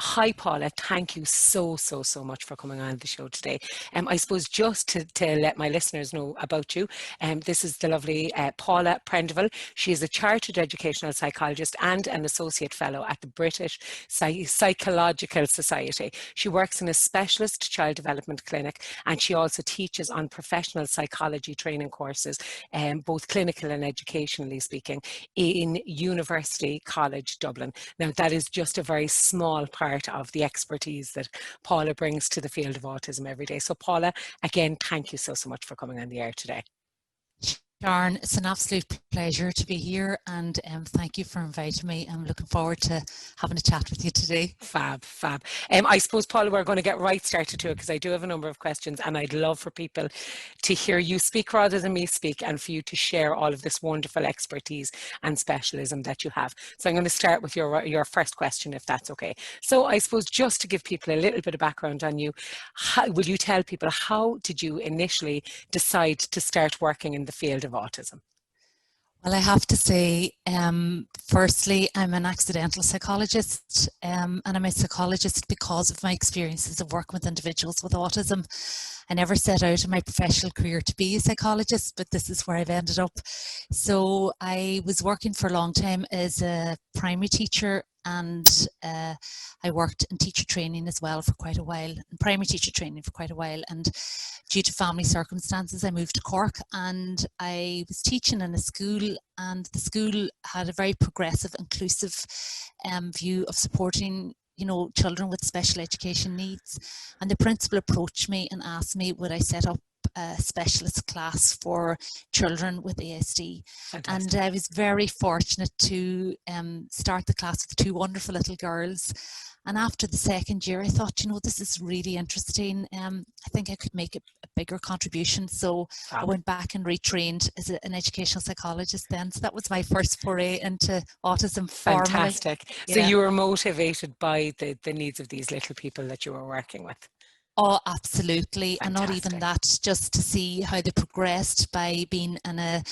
Hi, Paula. Thank you so much for coming on the show today. I suppose just to let my listeners know about you, this is the lovely Paula Prendeville. She is a chartered educational psychologist and an associate fellow at the British Psychological Society. She works in a specialist child development clinic, and she also teaches on professional psychology training courses, both clinical and educationally speaking, in University College Dublin. Now, that is just a very small part of the expertise that Paula brings to the field of autism every day. So Paula, again, thank you so much for coming on the air today. Sharon, it's an absolute pleasure to be here, and thank you for inviting me. I'm looking forward to having a chat with you today. Fab. I suppose, Paula, we're going to get right started to it because I do have a number of questions, and I'd love for people to hear you speak rather than me speak, and for you to share all of this wonderful expertise and specialism that you have. So I'm going to start with your first question, if that's okay. So I suppose just to give people a little bit of background on you, will you tell people, how did you initially decide to start working in the field of autism? Well, I have to say, firstly, I'm an accidental psychologist, and I'm a psychologist because of my experiences of working with individuals with autism. I never set out in my professional career to be a psychologist, but this is where I've ended up. So I was working for a long time as a primary teacher, and I worked in teacher training as well for quite a while, and primary teacher training for quite a while. And due to family circumstances, I moved to Cork, and I was teaching in a school, and the school had a very progressive, inclusive view of supporting children with special education needs. And the principal approached me and asked me, would I set up a specialist class for children with ASD. Fantastic. And I was very fortunate to start the class with two wonderful little girls. And after the second year, I thought, this is really interesting. I think I could make a bigger contribution. So I went back and retrained as an educational psychologist then. So that was my first foray into autism formally. Fantastic. Yeah. So you were motivated by the needs of these little people that you were working with? Oh, absolutely. Fantastic. And not even that, just to see how they progressed by being in a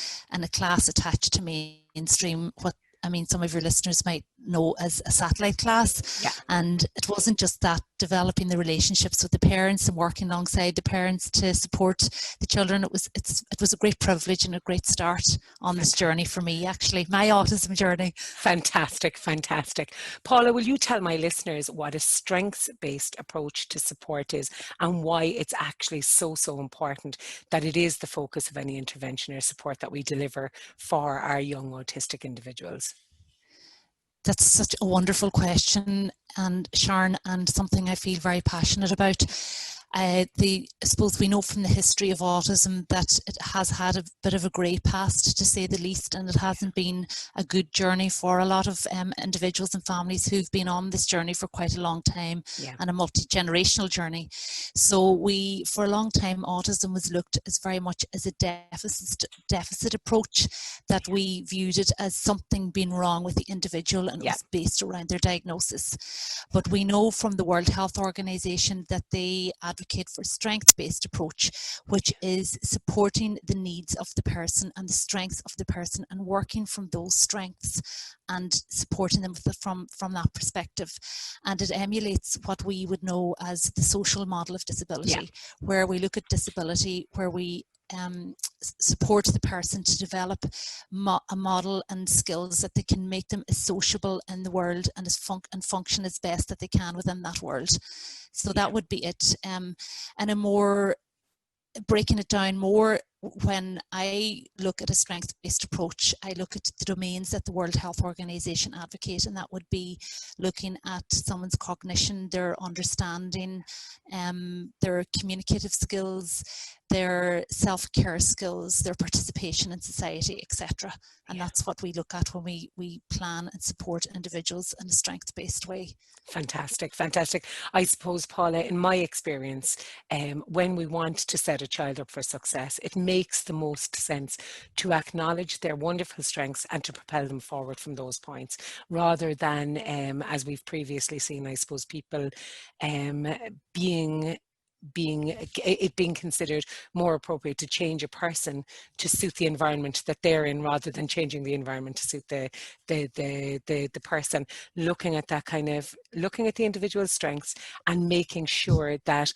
class attached to mainstream, some of your listeners might know as a satellite class. Yeah. And it wasn't just that, developing the relationships with the parents and working alongside the parents to support the children. It was a great privilege and a great start on this journey for me, actually, my autism journey. Fantastic. Paula, will you tell my listeners what a strengths-based approach to support is, and why it's actually so important that it is the focus of any intervention or support that we deliver for our young autistic individuals? That's such a wonderful question, and Sharon, and something I feel very passionate about. I suppose we know from the history of autism that it has had a bit of a grey past, to say the least, and it hasn't been a good journey for a lot of individuals and families who've been on this journey for quite a long time, and a multi-generational journey. So for a long time, autism was looked as very much as a deficit approach, that we viewed it as something being wrong with the individual, and it was based around their diagnosis. But we know from the World Health Organization that they advocate for a strengths-based approach, which is supporting the needs of the person and the strengths of the person, and working from those strengths and supporting them from that perspective. And it emulates what we would know as the social model of disability, where we look at disability, where we support the person to develop a model and skills that they can make them as sociable in the world and function as best that they can within that world. So that would be it. And breaking it down more, when I look at a strengths-based approach, I look at the domains that the World Health Organization advocate, and that would be looking at someone's cognition, their understanding, their communicative skills, their self-care skills, their participation in society, etc. And that's what we look at when we plan and support individuals in a strengths-based way. Fantastic. I suppose, Paula, in my experience, when we want to set a child up for success, it makes the most sense to acknowledge their wonderful strengths and to propel them forward from those points, rather than, as we've previously seen, I suppose, people being being considered more appropriate to change a person to suit the environment that they're in, rather than changing the environment to suit the person. Looking at that kind of, looking at the individual strengths and making sure that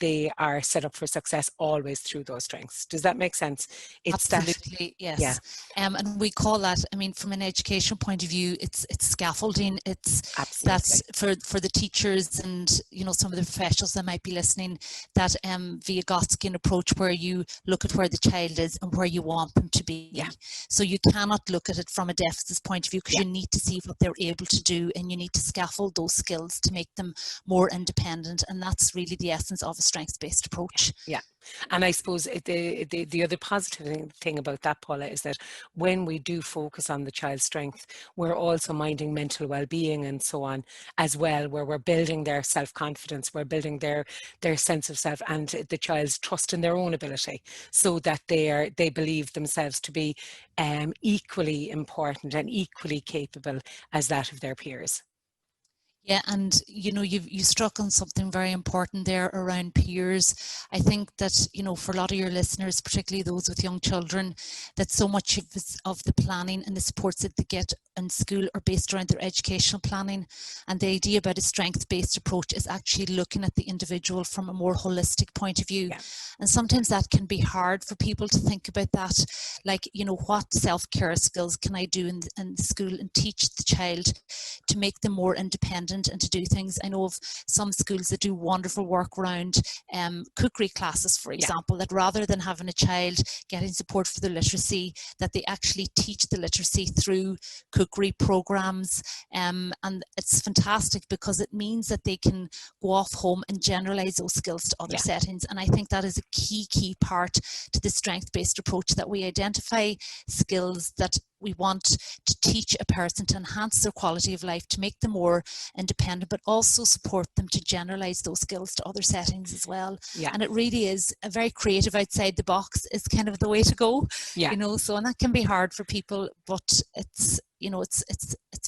they are set up for success always through those strengths. Does that make sense? It's absolutely, that, yes. yeah. And we call that, I mean, from an educational point of view, it's scaffolding. It's Absolutely. That's for the teachers and, you know, some of the professionals that might be listening, that Vygotsky approach, where you look at where the child is and where you want them to be. Yeah. So you cannot look at it from a deficit point of view, because Yeah. you need to see what they're able to do, and you need to scaffold those skills to make them more independent. And that's really the essence of a strengths-based approach. Yeah. And I suppose the other positive thing about that, Paula, is that when we do focus on the child's strength, we're also minding mental well-being and so on as well, where we're building their self-confidence, we're building their sense of self and the child's trust in their own ability, so that they believe themselves to be equally important and equally capable as that of their peers. Yeah, and you know, you struck on something very important there around peers. I think that, you know, for a lot of your listeners, particularly those with young children, that so much of the planning and the supports that they get in school are based around their educational planning. And the idea about a strengths-based approach is actually looking at the individual from a more holistic point of view. Yeah. And sometimes that can be hard for people to think about that. Like, you know, what self-care skills can I do in school and teach the child to make them more independent and to do things. I know of some schools that do wonderful work around cookery classes, for example, that rather than having a child getting support for their literacy, that they actually teach the literacy through cookery programs. And it's fantastic, because it means that they can go off home and generalize those skills to other settings. And I think that is a key part to the strength-based approach, that we identify skills that we want to teach a person to enhance their quality of life, to make them more independent, but also support them to generalize those skills to other settings as well. Yeah. And it really is a very creative, outside the box is kind of the way to go. Yeah. You know, so, and that can be hard for people, but it's, you know, it's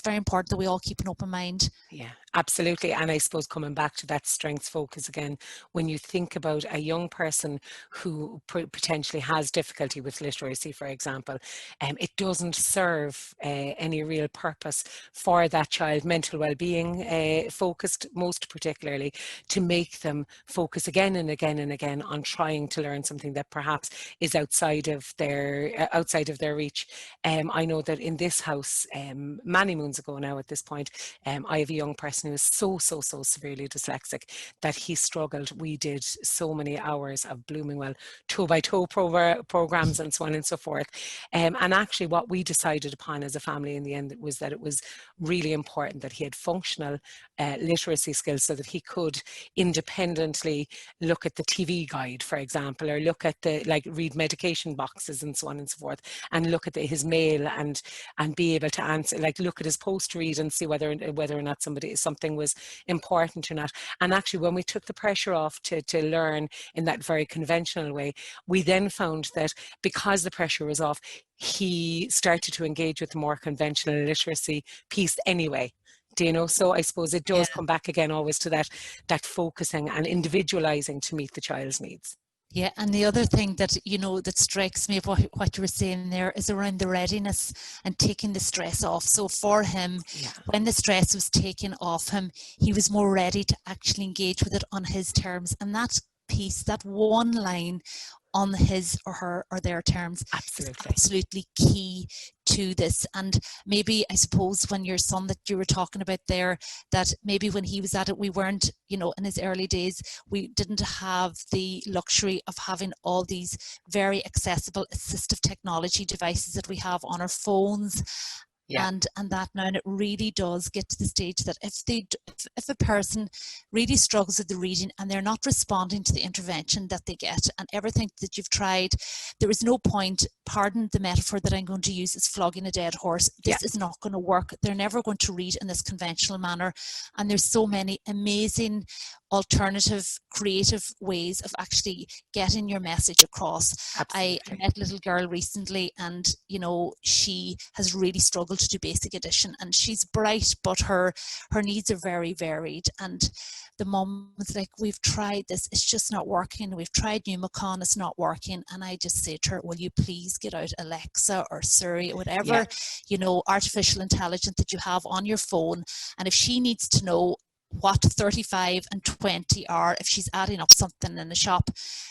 very important that we all keep an open mind. Yeah, absolutely. And I suppose coming back to that strengths focus again, when you think about a young person who potentially has difficulty with literacy, for example, it doesn't serve any real purpose for that child, mental well-being focused most particularly, to make them focus again and again and again on trying to learn something that perhaps is outside of their reach. I know that in this house, many moons ago now at this point, I have a young person who is so severely dyslexic that he struggled. We did so many hours of blooming toe-by-toe programs and so on and so forth. And actually what we decided upon as a family in the end was that it was really important that he had functional literacy skills, so that he could independently look at the TV guide, for example, or look at read medication boxes and so on and so forth, and look at his mail and be able to answer, look at his post read and see whether or not something was important or not. And actually when we took the pressure off to learn in that very conventional way, we then found that because the pressure was off, he started to engage with the more conventional literacy piece anyway. Do you know? So I suppose it does come back again always to that focusing and individualizing to meet the child's needs. Yeah, and the other thing that, you know, that strikes me of what you were saying there is around the readiness and taking the stress off. So for him, when the stress was taken off him, he was more ready to actually engage with it on his terms. And that piece, that one line on his or her or their terms, is absolutely key to this. And maybe, I suppose, when your son that you were talking about there, that maybe when he was at it, we weren't, you know, in his early days, we didn't have the luxury of having all these very accessible assistive technology devices that we have on our phones. And that now, and it really does get to the stage that if a person really struggles with the reading and they're not responding to the intervention that they get, and everything that you've tried, there is no point, pardon the metaphor that I'm going to use, is flogging a dead horse. This is not going to work. They're never going to read in this conventional manner. And there's so many amazing alternative, creative ways of actually getting your message across. I met a little girl recently, and she has really struggled to do basic addition, and she's bright, but her needs are very varied. And the mum was like, we've tried this, it's just not working. We've tried Numicon, it's not working. And I just say to her, will you please get out Alexa or Siri or whatever, artificial intelligence that you have on your phone. And if she needs to know what 35 and 20 are, if she's adding up something in the shop,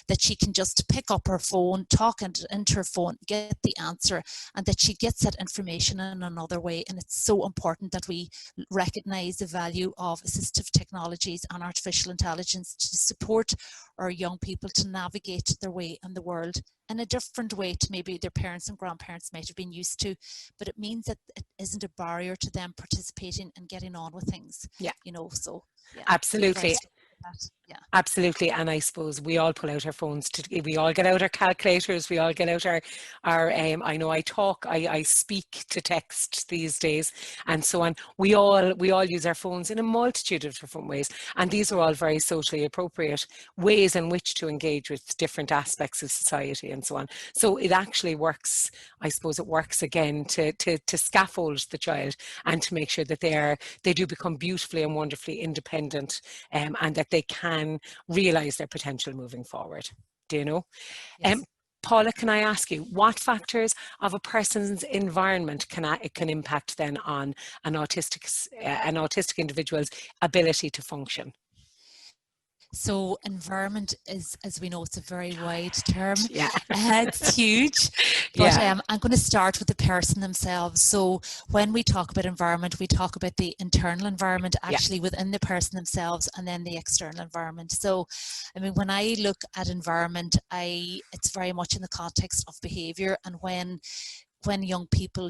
that she can just pick up her phone, talk into her phone, get the answer, and that she gets that information in another way. And it's so important that we recognize the value of assistive technologies and artificial intelligence to support our young people to navigate their way in the world in a different way to maybe their parents and grandparents might have been used to, but it means that it isn't a barrier to them participating and getting on with things. So absolutely. Yeah. Absolutely. And I suppose we all pull out our phones, we all get out our calculators, we all get out our I know I speak to text these days and so on. We all use our phones in a multitude of different ways. And these are all very socially appropriate ways in which to engage with different aspects of society and so on. So it actually works, I suppose it works again to scaffold the child and to make sure that they do become beautifully and wonderfully independent, and that they can realize their potential moving forward. Do you know? Yes. Paula, can I ask you, what factors of a person's environment can impact then on an autistic individual's ability to function? So environment is, as we know, it's a very wide term. Yeah. It's huge. But I'm going to start with the person themselves. So when we talk about environment, we talk about the internal environment actually within the person themselves, and then the external environment. So, I mean, when I look at environment, it's very much in the context of behavior, and when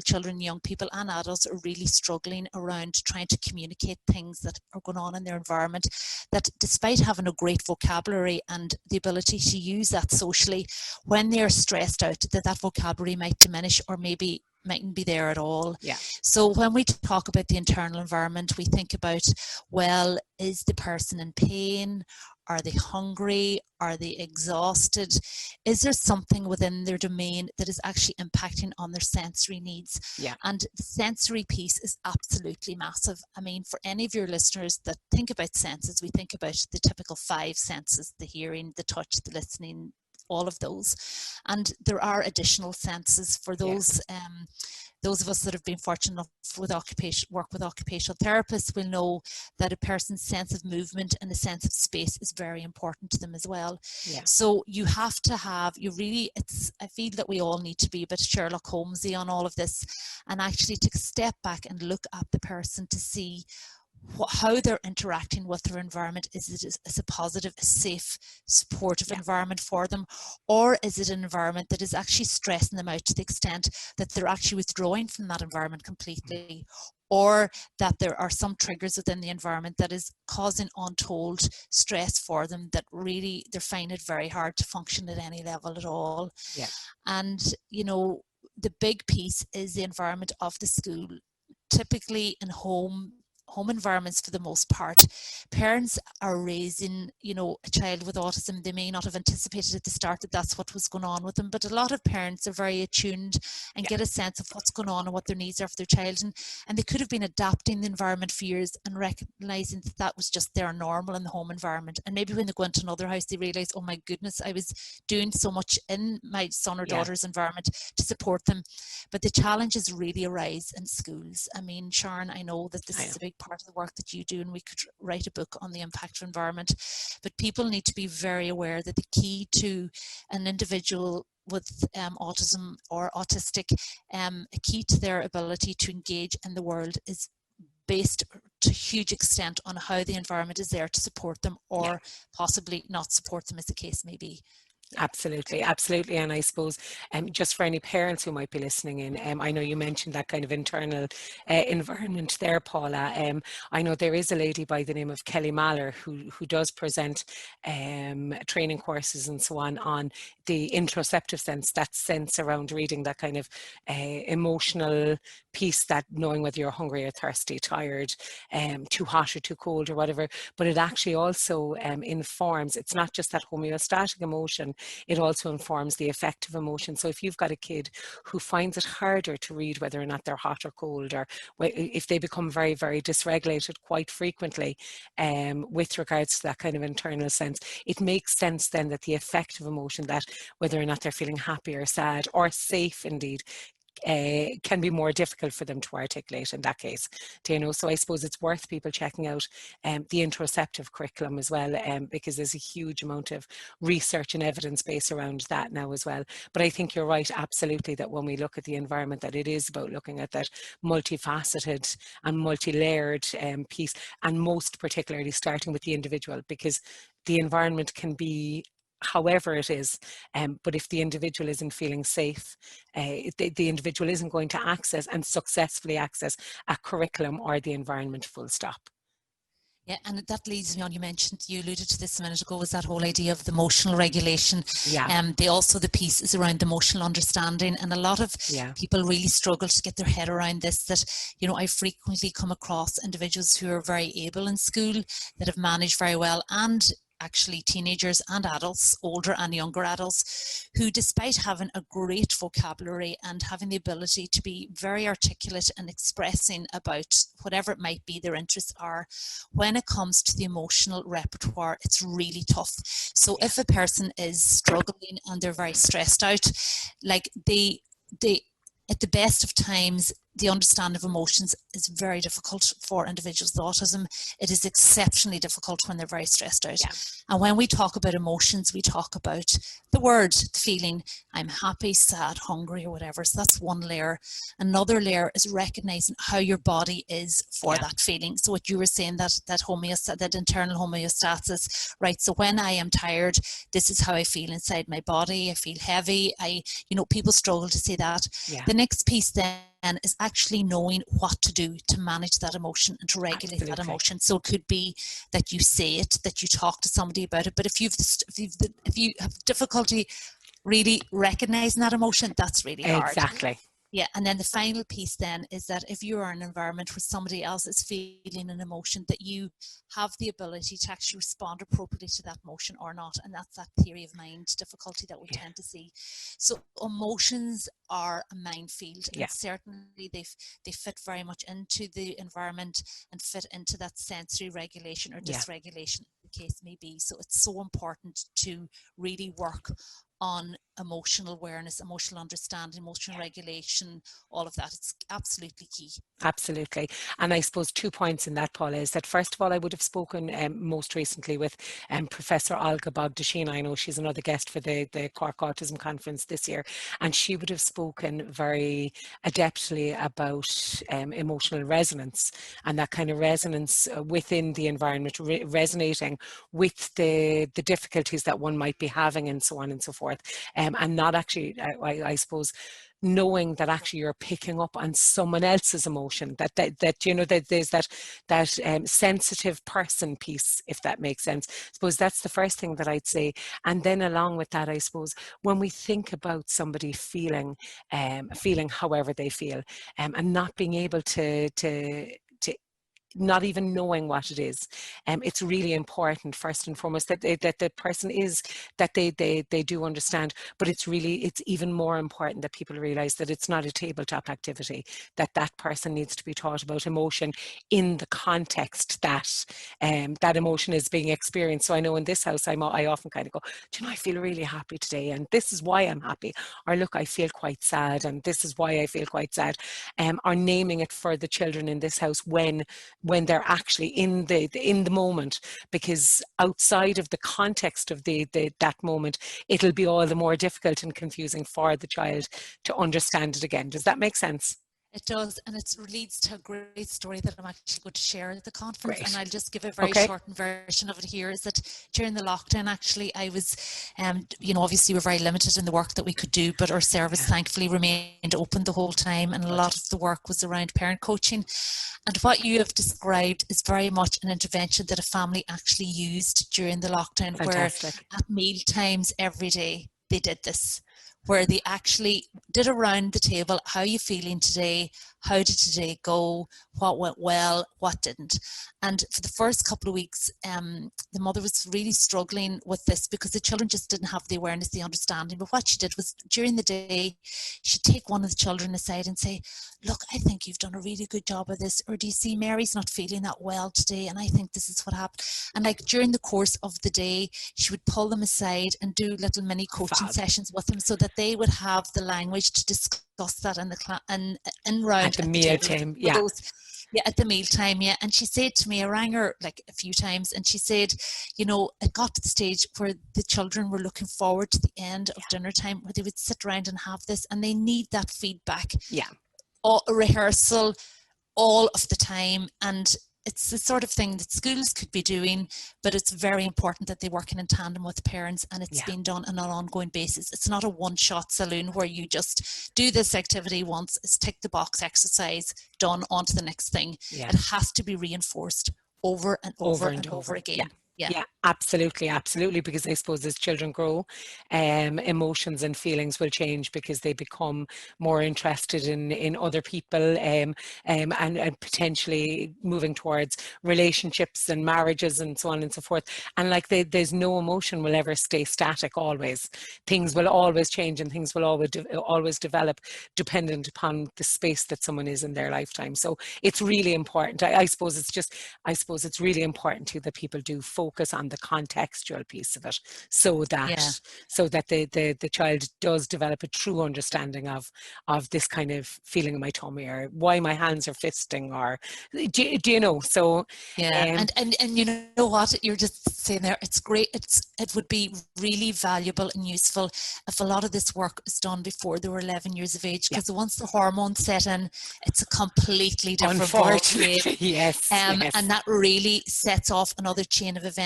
children, young people and adults are really struggling around trying to communicate things that are going on in their environment, that despite having a great vocabulary and the ability to use that socially, when they're stressed out, that vocabulary might diminish or maybe mightn't be there at all. So when we talk about the internal environment, we think about, well, is the person in pain? Are they hungry? Are they exhausted? Is there something within their domain that is actually impacting on their sensory needs? And the sensory piece is absolutely massive. I mean, for any of your listeners that think about senses, we think about the typical 5 senses: the hearing, the touch, the listening, all of those. And there are additional senses for those. Those of us that have been fortunate enough with work with occupational therapists will know that a person's sense of movement and a sense of space is very important to them as well. So you have to have, I feel that we all need to be a bit Sherlock Holmesy on all of this, and actually to step back and look at the person to see how they're interacting with their environment. Is it a positive, a safe, supportive environment for them, or is it an environment that is actually stressing them out to the extent that they're actually withdrawing from that environment completely, or that there are some triggers within the environment that is causing untold stress for them, that really they're finding it very hard to function at any level at all. And the big piece is the environment of the school. Typically in home environments, for the most part, parents are raising, a child with autism. They may not have anticipated at the start that that's what was going on with them, but a lot of parents are very attuned and get a sense of what's going on and what their needs are for their child, and they could have been adapting the environment for years and recognizing that was just their normal in the home environment. And maybe when they go into another house, they realize, oh my goodness, I was doing so much in my son or daughter's environment to support them. But the challenges really arise in schools. I mean, Sharon, I know that this is a big part of the work that you do, and we could write a book on the impact of environment, but people need to be very aware that the key to an individual with autism or autistic, a key to their ability to engage in the world is based to a huge extent on how the environment is there to support them, or possibly not support them, as the case may be. Absolutely, absolutely. And I suppose just for any parents who might be listening in, I know you mentioned that kind of internal environment there, Paula. I know there is a lady by the name of Kelly Maller who does present training courses and so on the interoceptive sense, that sense around reading, that kind of emotional piece, that knowing whether you're hungry or thirsty, tired, too hot or too cold or whatever. But it actually also informs, it's not just that homeostatic emotion, it also informs the affective emotion. So if you've got a kid who finds it harder to read whether or not they're hot or cold, or if they become very, very dysregulated quite frequently with regards to that kind of internal sense, it makes sense then that the affective emotion, that whether or not they're feeling happy or sad or safe indeed, can be more difficult for them to articulate in that case. So I suppose it's worth people checking out the interoceptive curriculum as well, because there's a huge amount of research and evidence base around that now as well. But I think you're right, absolutely, that when we look at the environment, that it is about looking at that multifaceted and multi-layered piece, and most particularly starting with the individual, because the environment can be however it is, but if the individual isn't feeling safe, the individual isn't going to access and successfully access a curriculum or the environment, full stop. Yeah, and that leads me on, you alluded to this a minute ago, was that whole idea of the emotional regulation. Yeah. The piece is around the emotional understanding, and a lot of people really struggle to get their head around this, that, I frequently come across individuals who are very able in school, that have managed very well, and actually teenagers and adults, older and younger adults, who, despite having a great vocabulary and having the ability to be very articulate and expressing about whatever it might be their interests are, when it comes to the emotional repertoire, it's really tough. So if a person is struggling and they're very stressed out, like they at the best of times, the understanding of emotions is very difficult for individuals with autism. It is exceptionally difficult when they're very stressed out. Yeah. And when we talk about emotions, we talk about the word, the feeling, I'm happy, sad, hungry, or whatever. So that's one layer. Another layer is recognizing how your body is for that feeling. So what you were saying, that internal homeostasis, right? So when I am tired, this is how I feel inside my body. I feel heavy. People struggle to say that. Yeah. The next piece then is actually knowing what to do to manage that emotion and to regulate that emotion. So it could be that you say it, that you talk to somebody about it. But if you have difficulty really recognizing that emotion, that's really hard. Exactly. Yeah, and then the final piece then is that if you are in an environment where somebody else is feeling an emotion, that you have the ability to actually respond appropriately to that emotion or not. And that's that theory of mind difficulty that we tend to see. So emotions are a minefield, and certainly they fit very much into the environment and fit into that sensory regulation or dysregulation, the case may be. So it's so important to really work on emotional awareness, emotional understanding, emotional regulation, all of that. It's absolutely key. Absolutely. And I suppose 2 points in that, Paula, is that first of all, I would have spoken most recently with Professor Olga Bogdashina. I know she's another guest for the Cork Autism Conference this year, and she would have spoken very adeptly about emotional resonance, and that kind of resonance within the environment, resonating with the difficulties that one might be having, and so on and so forth. And not actually, I suppose, knowing that actually you're picking up on someone else's emotion, that there's that sensitive person piece, if that makes sense. I suppose that's the first thing that I'd say. And then along with that, I suppose, when we think about somebody feeling however they feel, and not being able to not even knowing what it is, it's really important, first and foremost, that the person is, that they do understand. But it's even more important that people realize that it's not a tabletop activity, that person needs to be taught about emotion in the context that that emotion is being experienced. So I know in this house, I often kind of go, do you know, I feel really happy today, and this is why I'm happy, or look, I feel quite sad, and this is why I feel quite sad, or naming it for the children in this house when they're actually in the moment, because outside of the context of that moment, it'll be all the more difficult and confusing for the child to understand it again. Does that make sense? It does, and it leads to a great story that I'm actually going to share at the conference. Great. And I'll just give a very shortened version of it here. Is that during the lockdown, actually, I was, obviously we're very limited in the work that we could do, but our service thankfully remained open the whole time, and a lot of the work was around parent coaching. And what you have described is very much an intervention that a family actually used during the lockdown. Fantastic. Where at meal times every day they did this, where they actually did around the table, how are you feeling today? How did today go? What went well? What didn't? And for the first couple of weeks, the mother was really struggling with this because the children just didn't have the awareness, the understanding. But what she did was during the day, she'd take one of the children aside and say, look, I think you've done a really good job of this. Or do you see Mary's not feeling that well today? And I think this is what happened. And like during the course of the day, she would pull them aside and do little mini coaching sessions with them so that they would have the language to discuss that in the class and in round at the meal time. At the meal time. And she said to me, I rang her like a few times, and she said, it got to the stage where the children were looking forward to the end of dinner time, where they would sit around and have this, and they need that feedback. Or a rehearsal all of the time. And it's the sort of thing that schools could be doing, but it's very important that they work in tandem with parents, and it's being done on an ongoing basis. It's not a one-shot saloon where you just do this activity once, it's tick the box exercise, done, on to the next thing. It has to be reinforced over and over again. Yeah, absolutely, because I suppose as children grow, emotions and feelings will change because they become more interested in other people, and potentially moving towards relationships and marriages and so on and so forth. And like there's no emotion will ever stay static always. Things will always change, and things will always develop dependent upon the space that someone is in their lifetime. So it's really important. I suppose it's really important too that people do focus on the contextual piece of it, so that the child does develop a true understanding of this kind of feeling in my tummy, or why my hands are fisting, or do you know? So and you know what you're just saying there, it's great. It would be really valuable and useful if a lot of this work is done before they were 11 years of age, because once the hormones set in, it's a completely different ballgame. Yes. And that really sets off another chain of events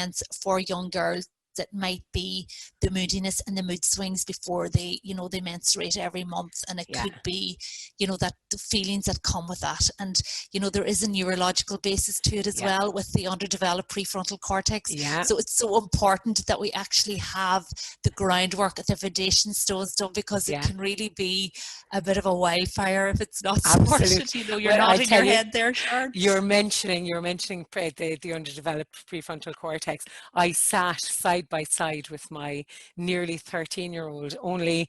for young girls. That might be the moodiness and the mood swings before they menstruate every month, and it could be that the feelings that come with that. And there is a neurological basis to it as well, with the underdeveloped prefrontal cortex. So it's so important that we actually have the groundwork at the foundation stones done, because it can really be a bit of a wildfire if it's not supported. You're nodding your head there, Sharon. You're mentioning the underdeveloped prefrontal cortex. I sat side by side with my nearly 13-year-old only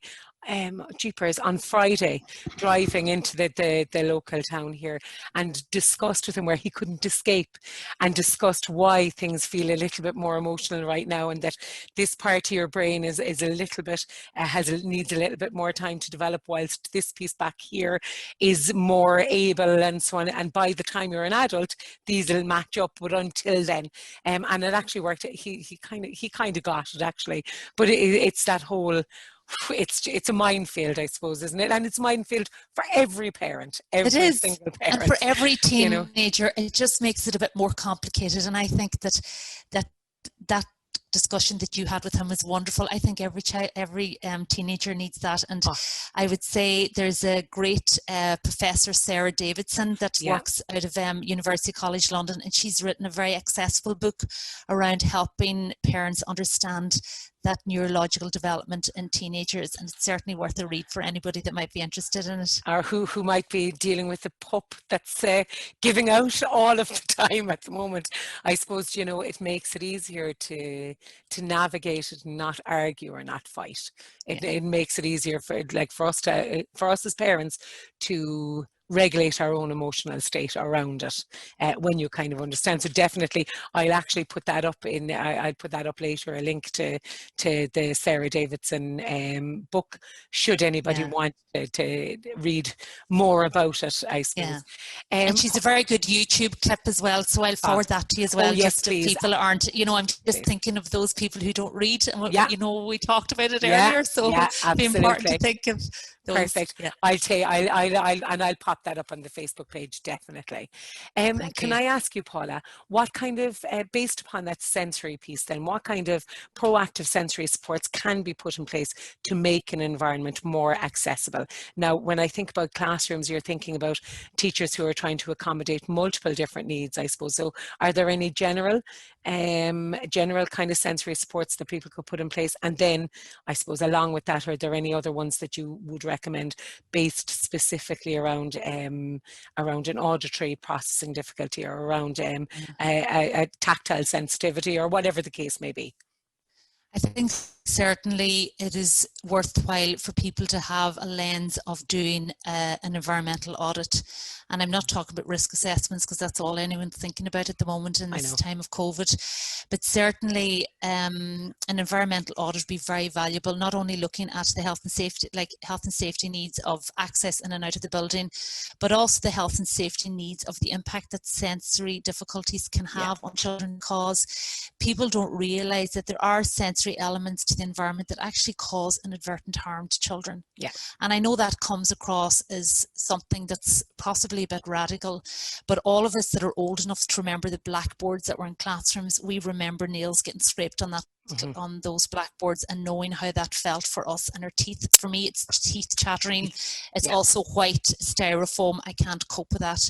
jeepers on Friday, driving into the local town here, and discussed with him where he couldn't escape, and discussed why things feel a little bit more emotional right now, and that this part of your brain is a little bit needs a little bit more time to develop, whilst this piece back here is more able, and so on, and by the time you're an adult these will match up, but until then and it actually worked. He kind of got it actually, but it's that whole, it's a minefield, I suppose, isn't it? And it's a minefield for every parent, every single parent. And for every teenager, it just makes it a bit more complicated. And I think that discussion that you had with him was wonderful. I think every teenager needs that. And I would say there's a great professor, Sarah Davidson, that works out of University College London, and she's written a very accessible book around helping parents understand that neurological development in teenagers, and it's certainly worth a read for anybody that might be interested in it. Or who might be dealing with a pup that's giving out all of the time at the moment. I suppose, it makes it easier to navigate it and not argue or not fight. It makes it easier for us as parents to regulate our own emotional state around it when you kind of understand. So definitely, I'll actually put that up I'll put that up later, a link to the Sarah Davidson book, should anybody want to read more about it, I suppose. And she's a very good YouTube clip as well, so I'll forward that to you as well. Yes, just please. If people aren't, I'm just thinking of those people who don't read, and we talked about it earlier, so it'd be important to think of Perfect. Yeah, I'll pop that up on the Facebook page, definitely. thank Can you. I ask you, Paula, what kind of, based upon that sensory piece then, what kind of proactive sensory supports can be put in place to make an environment more accessible? Now, when I think about classrooms, you're thinking about teachers who are trying to accommodate multiple different needs, I suppose. So are there any general kind of sensory supports that people could put in place? And then, I suppose, along with that, are there any other ones that you would recommend based specifically around around an auditory processing difficulty, or around a tactile sensitivity, or whatever the case may be? I think certainly it is worthwhile for people to have a lens of doing an environmental audit. And I'm not talking about risk assessments, because that's all anyone's thinking about at the moment in this time of COVID. But certainly an environmental audit would be very valuable, not only looking at the health and safety needs of access in and out of the building, but also the health and safety needs of the impact that sensory difficulties can have on children, because people don't realise that there are sensory elements to the environment that actually cause inadvertent harm to children. And I know that comes across as something that's possibly a bit radical, but all of us that are old enough to remember the blackboards that were in classrooms, we remember nails getting scraped on that on those blackboards, and knowing how that felt for us and our teeth. For me, it's teeth chattering. It's also white styrofoam. I can't cope with that.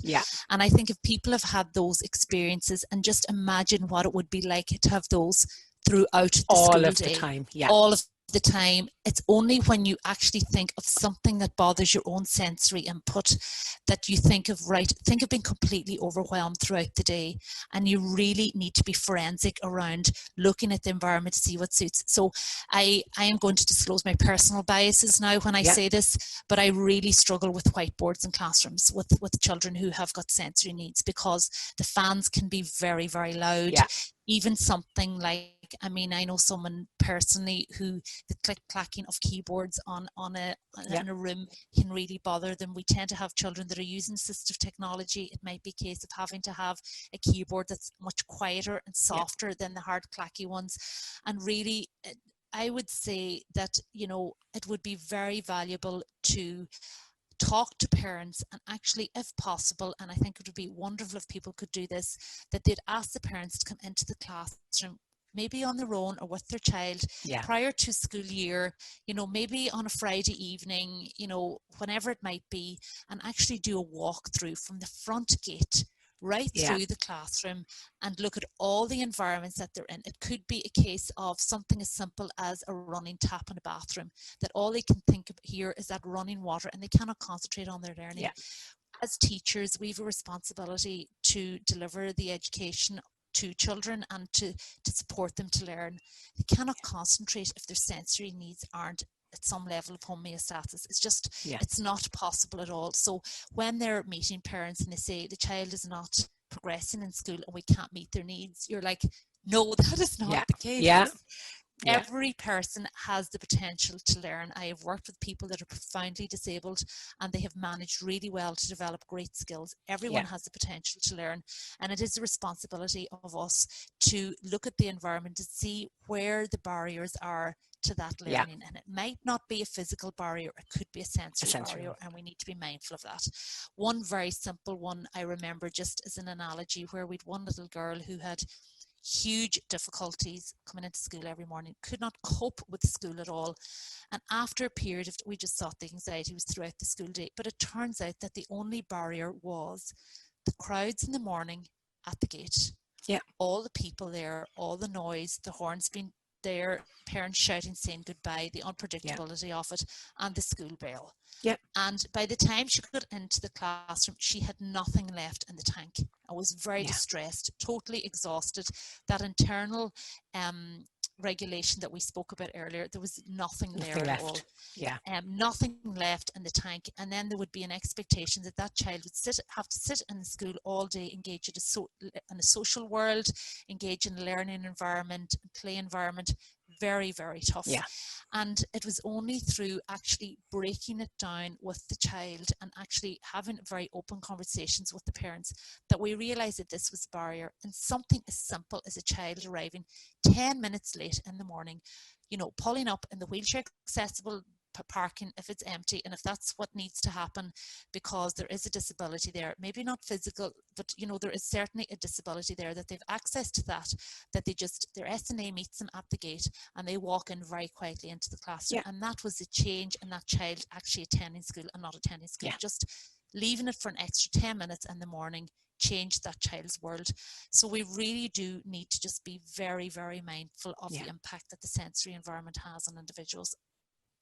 And I think if people have had those experiences, and just imagine what it would be like to have those throughout the all of day, the time. all of the time. It's only when you actually think of something that bothers your own sensory input that you think of being completely overwhelmed throughout the day, and you really need to be forensic around looking at the environment to see what suits. So I am going to disclose my personal biases now when I say this, but I really struggle with whiteboards in classrooms with children who have got sensory needs, because the fans can be very, very loud. Even something like, I mean, I know someone personally who the click-clacking of keyboards in a room can really bother them. We tend to have children that are using assistive technology. It might be a case of having to have a keyboard that's much quieter and softer than the hard clacky ones. And really, I would say that, you know, it would be very valuable to talk to parents, and actually, if possible, and I think it would be wonderful if people could do this, that they'd ask the parents to come into the classroom, maybe on their own or with their child, prior to school year, you know, maybe on a Friday evening, you know, whenever it might be, and actually do a walkthrough from the front gate right through the classroom, and look at all the environments that they're in. It could be a case of something as simple as a running tap in a bathroom, that all they can think of here is that running water, and they cannot concentrate on their learning. As teachers, we have a responsibility to deliver the education to children and to support them to learn. They cannot concentrate if their sensory needs aren't at some level of homeostasis. It's just, it's not possible at all. So when they're meeting parents and they say the child is not progressing in school and we can't meet their needs, you're like, no, that is not the case. Every person has the potential to learn. I have worked with people that are profoundly disabled, and they have managed really well to develop great skills. Everyone has the potential to learn, and it is the responsibility of us to look at the environment to see where the barriers are to that learning. And it might not be a physical barrier, it could be a sensory barrier, and we need to be mindful of that. One very simple one I remember, just as an analogy, where we'd one little girl who had huge difficulties coming into school every morning, could not cope with school at all. And after a period of, we just thought the anxiety was throughout the school day, but it turns out that the only barrier was the crowds in the morning at the gate. All the people there, all the noise, the horns being there, parents shouting, saying goodbye, the unpredictability of it, and the school bell. And by the time she got into the classroom, she had nothing left in the tank. I was very distressed, totally exhausted. That internal regulation that we spoke about earlier, there was nothing there at all. Nothing left in the tank. And then there would be an expectation that that child would have to sit in the school all day, engage in a social world, engage in a learning environment, play environment. Very, very tough. And it was only through actually breaking it down with the child and actually having very open conversations with the parents that we realized that this was a barrier. And something as simple as a child arriving 10 minutes late in the morning, you know, pulling up in the wheelchair accessible parking if it's empty, and if that's what needs to happen because there is a disability there, maybe not physical, but you know, there is certainly a disability there, that they've access to that, that they just, their SNA meets them at the gate and they walk in very quietly into the classroom. Yeah. And that was the change in that child actually attending school and not attending school. Yeah. Just leaving it for an extra 10 minutes in the morning changed that child's world. So we really do need to just be very, very mindful of the impact that the sensory environment has on individuals.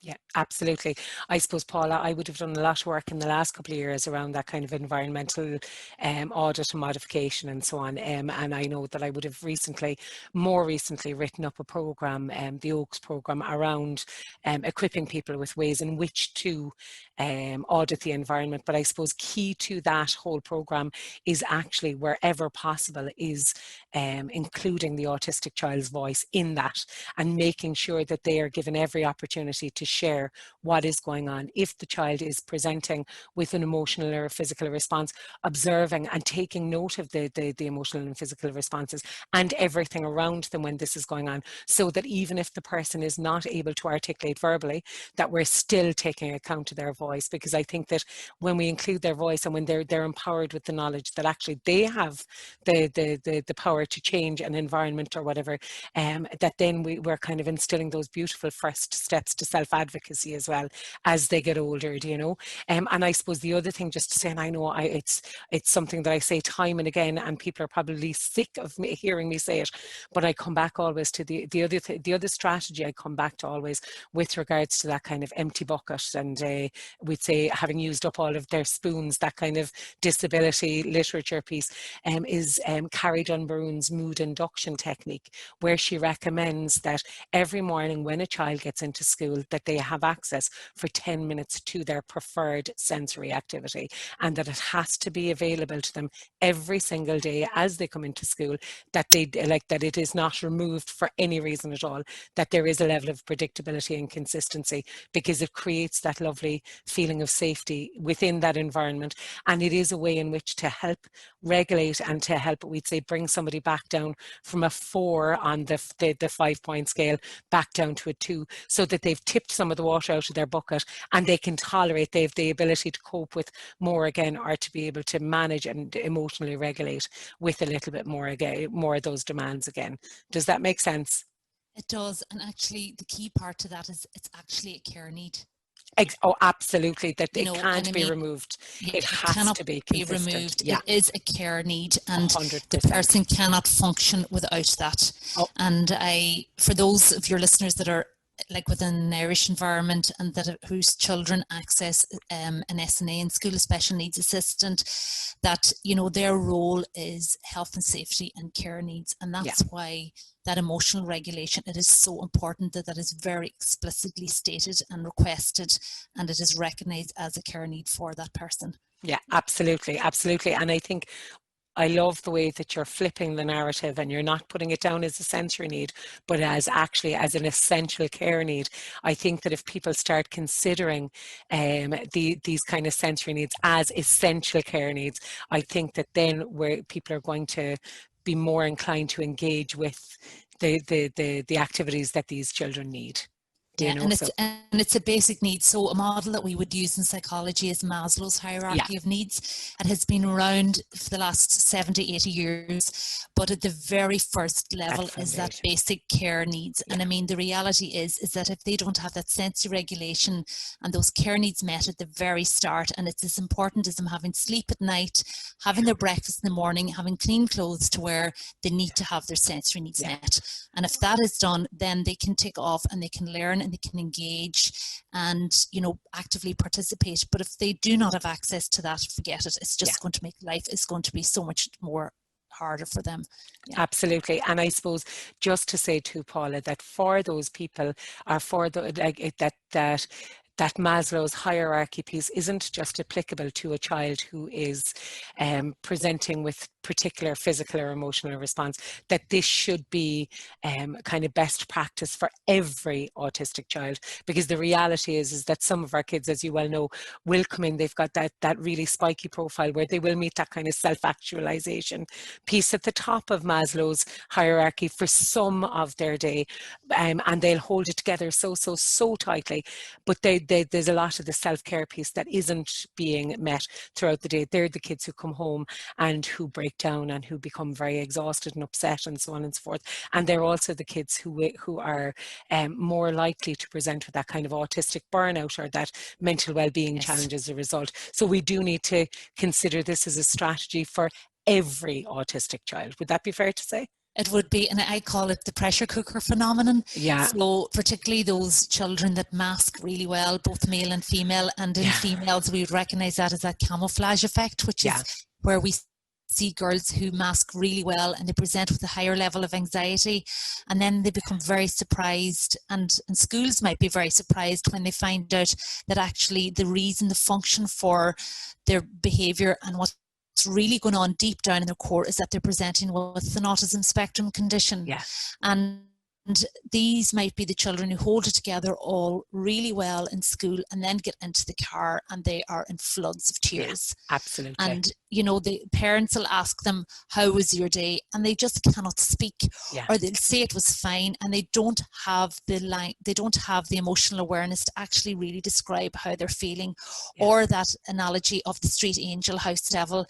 Yeah, absolutely. I suppose, Paula, I would have done a lot of work in the last couple of years around that kind of environmental audit and modification and so on. And I know that I would have more recently written up a program, the Oaks program, around equipping people with ways in which to audit the environment. But I suppose key to that whole program is actually, wherever possible, is including the autistic child's voice in that, and making sure that they are given every opportunity to share what is going on. If the child is presenting with an emotional or physical response, observing and taking note of the emotional and physical responses and everything around them when this is going on, so that even if the person is not able to articulate verbally, that we're still taking account of their voice. Because I think that when we include their voice, and when they're empowered with the knowledge that actually they have the power to change an environment or whatever, that then we're kind of instilling those beautiful first steps to self-advocacy as well as they get older, you know. And I suppose the other thing, just to say, and I know it's something that I say time and again, and people are probably sick of me hearing me say it, but I come back always to the other strategy I come back to always, with regards to that kind of empty bucket, and we'd say having used up all of their spoons, that kind of disability literature piece, is Carrie Dunbaroon's mood induction technique, where she recommends that every morning when a child gets into school, that they have access for 10 minutes to their preferred sensory activity, and that it has to be available to them every single day as they come into school, that that it is not removed for any reason at all, that there is a level of predictability and consistency, because it creates that lovely feeling of safety within that environment. And it is a way in which to help regulate and to help, we'd say, bring somebody back down from a 4 on the 5-point scale back down to a 2, so that they've tipped some of the water out of their bucket and they can tolerate, they have the ability to cope with more again, or to be able to manage and emotionally regulate with a little bit more again, more of those demands again. Does that make sense? It does. And actually the key part to that is it's actually a care need. Oh, absolutely. That it You know, can't be removed. Yeah, it has cannot to be be consistent. removed. Yeah. It is a care need, and 100%. the person cannot function without that. Oh. And for those of your listeners that are like within an Irish environment and that whose children access an SNA in school, a special needs assistant, that, you know, their role is health and safety and care needs. And that's why that emotional regulation, it is so important that that is very explicitly stated and requested, and it is recognized as a care need for that person. Yeah, absolutely, absolutely. And I think I love the way that you're flipping the narrative, and you're not putting it down as a sensory need, but as actually as an essential care need. I think that if people start considering these kind of sensory needs as essential care needs, I think that then where people are going to be more inclined to engage with the activities that these children need. Yeah, and it's a basic need. So a model that we would use in psychology is Maslow's hierarchy of needs. It has been around for the last 70, 80 years, but at the very first level is that basic care needs. And I mean, the reality is that if they don't have that sensory regulation and those care needs met at the very start, and it's as important as them having sleep at night, having their breakfast in the morning, having clean clothes to wear, they need to have their sensory needs met. And if that is done, then they can tick off and they can learn and they can engage and, you know, actively participate. But if they do not have access to that, forget it. It's just going to make life is going to be so much more harder for them. Absolutely. And I suppose just to say too, Paula, that for those people, or for the that Maslow's hierarchy piece isn't just applicable to a child who is presenting with particular physical or emotional response, that this should be kind of best practice for every autistic child. Because the reality is that some of our kids, as you well know, will come in, they've got that really spiky profile where they will meet that kind of self-actualization piece at the top of Maslow's hierarchy for some of their day, and they'll hold it together so tightly, but there's a lot of the self-care piece that isn't being met throughout the day. They're the kids who come home and who break down and who become very exhausted and upset and so on and so forth. And they're also the kids who are more likely to present with that kind of autistic burnout or that mental well-being challenge as a result. So we do need to consider this as a strategy for every autistic child. Would that be fair to say? It would be, and I call it the pressure cooker phenomenon. Yeah. So particularly those children that mask really well, both male and female, and in females we would recognise that as that camouflage effect, which is where we see girls who mask really well and they present with a higher level of anxiety, and then they become very surprised, and schools might be very surprised when they find out that actually the reason, the function for their behaviour and what's really going on deep down in their core is that they're presenting with an autism spectrum condition. And these might be the children who hold it together all really well in school and then get into the car and they are in floods of tears. Absolutely. And, you know, the parents will ask them, how was your day? And they just cannot speak, or they'll say it was fine, and they don't have the emotional awareness to actually really describe how they're feeling, or that analogy of the street angel, house devil.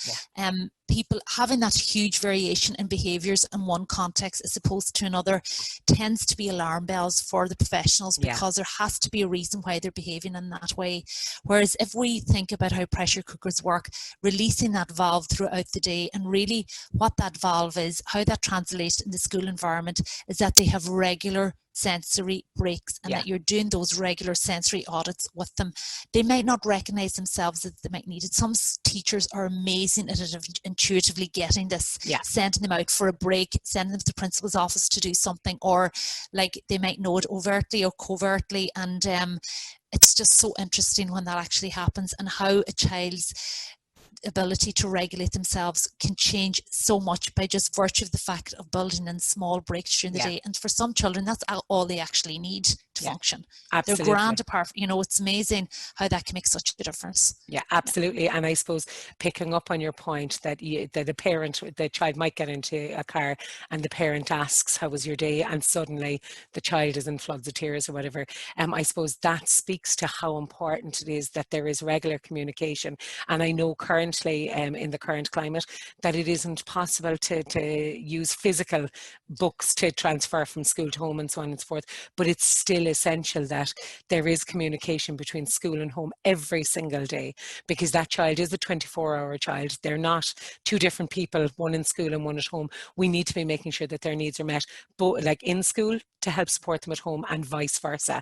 People having that huge variation in behaviours in one context as opposed to another tends to be alarm bells for the professionals, because there has to be a reason why they're behaving in that way. Whereas if we think about how pressure cookers work, releasing that valve throughout the day, and really what that valve is, how that translates in the school environment, is that they have regular sensory breaks, and that you're doing those regular sensory audits with them. They might not recognize themselves that they might need it. Some teachers are amazing at it, intuitively getting this, sending them out for a break, sending them to the principal's office to do something, or like they might know it overtly or covertly, and it's just so interesting when that actually happens, and how a child's ability to regulate themselves can change so much by just virtue of the fact of building in small breaks during the day. And for some children, that's all they actually need to function. Absolutely. They're grand apart, you know, it's amazing how that can make such a difference. Yeah, absolutely. And I suppose picking up on your point that the child might get into a car and the parent asks, how was your day? And suddenly the child is in floods of tears or whatever. I suppose that speaks to how important it is that there is regular communication. And I know currently in the current climate that it isn't possible to use physical books to transfer from school to home and so on and so forth, but it's still essential that there is communication between school and home every single day, because that child is a 24-hour child. They're not two different people, one in school and one at home. We need to be making sure that their needs are met, both like in school to help support them at home and vice versa.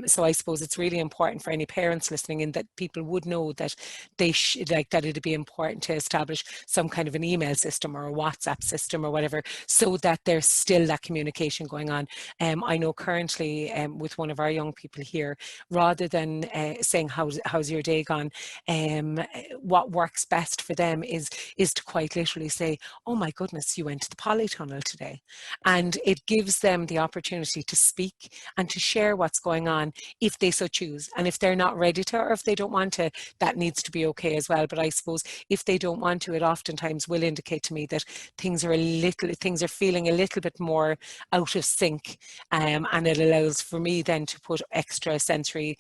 So I suppose it's really important for any parents listening in that people would know that that it'd be important to establish some kind of an email system or a WhatsApp system or whatever, so that there's still that communication going on. I know currently with one of our young people here, rather than saying how's your day gone, what works best for them is to quite literally say, oh my goodness, you went to the polytunnel today. And it gives them the opportunity to speak and to share what's going on if they so choose. And if they're not ready to, or if they don't want to, that needs to be okay as well. But I suppose if they don't want to, it oftentimes will indicate to me that things are feeling a little bit more out of sync, and it allows for me then to put extra sensory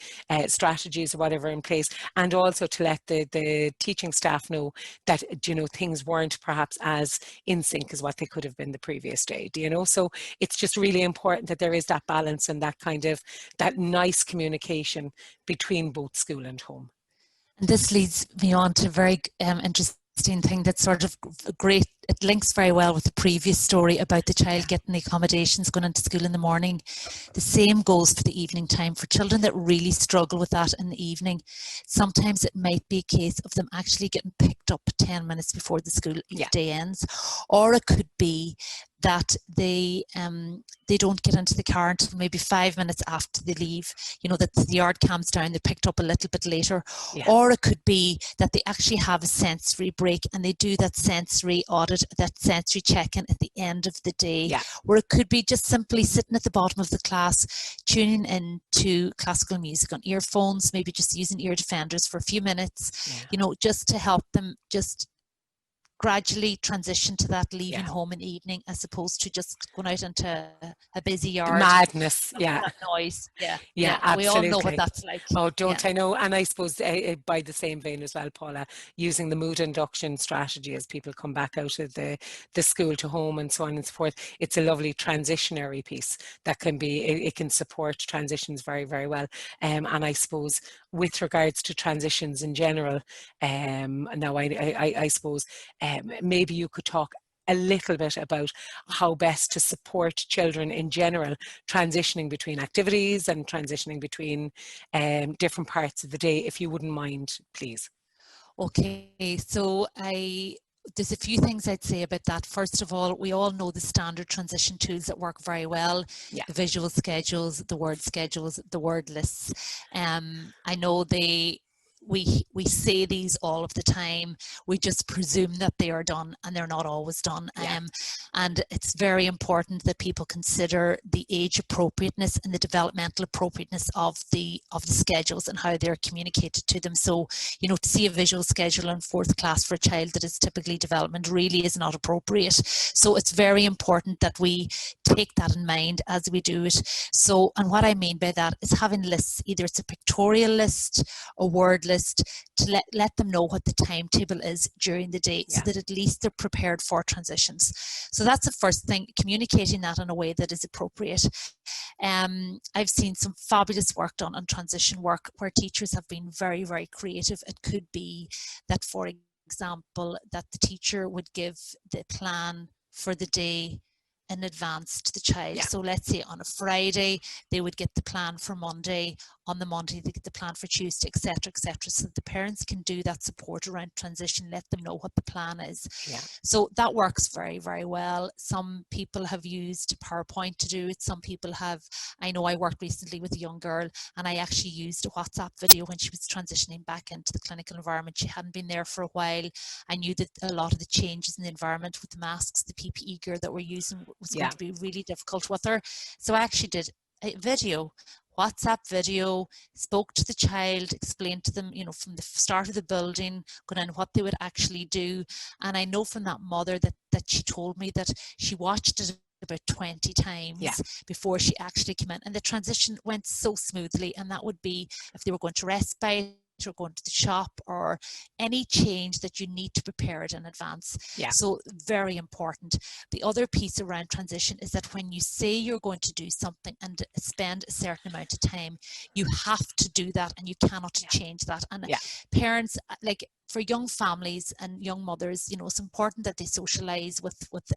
strategies or whatever in place, and also to let the teaching staff know that, you know, things weren't perhaps as in sync as what they could have been the previous day, you know. So it's just really important that there is that balance and that kind of that nice communication between both school and home. And this leads me on to a very interesting thing that's sort of great. It links very well with the previous story about the child getting the accommodations going into school in the morning. The same goes for the evening time. For children that really struggle with that in the evening, sometimes it might be a case of them actually getting picked up 10 minutes before the school day ends, or it could be that they don't get into the car until maybe 5 minutes after they leave, you know, that the yard calms down, they're picked up a little bit later. Or it could be that they actually have a sensory break and they do that sensory audit, that sensory check-in at the end of the day. Or it could be just simply sitting at the bottom of the class, tuning in to classical music on earphones, maybe just using ear defenders for a few minutes, you know, just to help them just gradually transition to that leaving Yeah. home in the evening, as opposed to just going out into a busy yard. Madness. Of Yeah. that noise. Yeah. Yeah, We all know what absolutely. that's like. Oh, Yeah. don't I know? And I suppose by the same vein as well, Paula, using the mood induction strategy as people come back out of the school to home and so on and so forth, it's a lovely transitionary piece that can be, it can support transitions very, very well. And I suppose with regards to transitions in general, now I suppose maybe you could talk a little bit about how best to support children in general transitioning between activities and transitioning between different parts of the day, if you wouldn't mind, please. Okay, so there's a few things I'd say about that. First of all, we all know the standard transition tools that work very well. Yeah. The visual schedules, the word schedules, the word lists. I know we say these all of the time. We just presume that they are done, and they're not always done. Yeah. And it's very important that people consider the age appropriateness and the developmental appropriateness of the schedules and how they're communicated to them. So, you know, to see a visual schedule in 4th class for a child that is typically development really is not appropriate. So it's very important that we take that in mind as we do it. So, and what I mean by that is having lists, either it's a pictorial list, a word list, to let them know what the timetable is during the day, so that at least they're prepared for transitions. So that's the first thing, communicating that in a way that is appropriate. I've seen some fabulous work done on transition work where teachers have been very, very creative. It could be that, for example, that the teacher would give the plan for the day in advance to the child. So let's say on a Friday they would get the plan for Monday, on the Monday they get the plan for Tuesday, etc., etc., so that the parents can do that support around transition, let them know what the plan is. So that works very, very well. Some people have used PowerPoint to do it. Some people have, I know I worked recently with a young girl and I actually used a WhatsApp video when she was transitioning back into the clinical environment. She hadn't been there for a while. I knew that a lot of the changes in the environment with the masks, the PPE gear that we're using was going to be really difficult with her. So I actually did a video, WhatsApp video, spoke to the child, explained to them, you know, from the start of the building, going on what they would actually do. And I know from that mother that she told me that she watched it about 20 times before she actually came in, and the transition went so smoothly. And that would be if they were going to respite or going to the shop or any change that you need to prepare it in advance. So very important. The other piece around transition is that when you say you're going to do something and spend a certain amount of time, you have to do that and you cannot change that. And parents, like for young families and young mothers, you know, it's important that they socialize with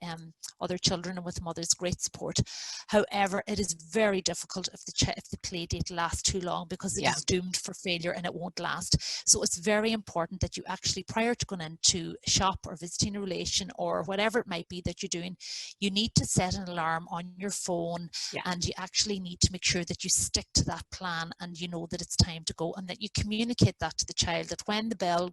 other children and with mothers. Great support. However, it is very difficult if the play date lasts too long, because it is doomed for failure and it won't last. So it's very important that you actually, prior to going into a shop or visiting a relation or whatever it might be that you're doing, you need to set an alarm on your phone, and you actually need to make sure that you stick to that plan and you know that it's time to go, and that you communicate that to the child, that when the bell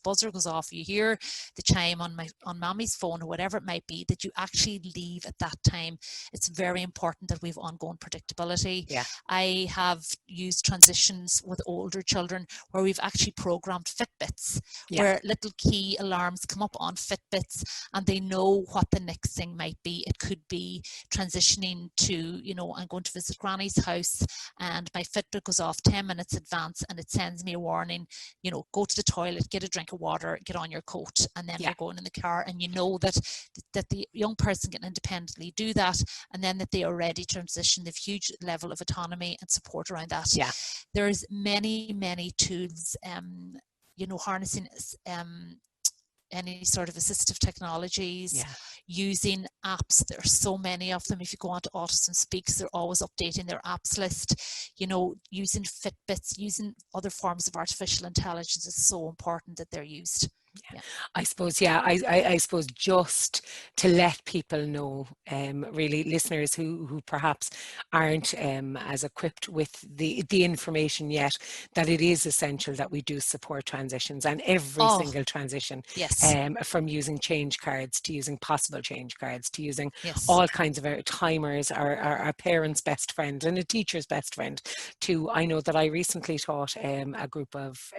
buzzer goes off, you hear the chime on mommy's phone or whatever it might be, that you actually leave at that time. It's very important that we have ongoing predictability. I have used transitions with older children where we've actually programmed Fitbits, where little key alarms come up on Fitbits and they know what the next thing might be. It could be transitioning to, you know, I'm going to visit Granny's house and my Fitbit goes off 10 minutes advance and it sends me a warning, you know, go to the toilet, get a drink of water, get on your coat, and then you're going in the car, and you know that the young person can independently do that, and then that they are ready to transition. They've huge level of autonomy and support around that. There's many tools, you know, harnessing any sort of assistive technologies, using apps. There are so many of them. If you go on to Autism Speaks, they're always updating their apps list. You know, using Fitbits, using other forms of artificial intelligence is so important that they're used. I suppose, I suppose just to let people know, really listeners who perhaps aren't as equipped with the information yet, that it is essential that we do support transitions, and every single transition, from using change cards to using possible change cards to using all kinds of timers are a parent's best friend and a teacher's best friend too. I know that I recently taught a group of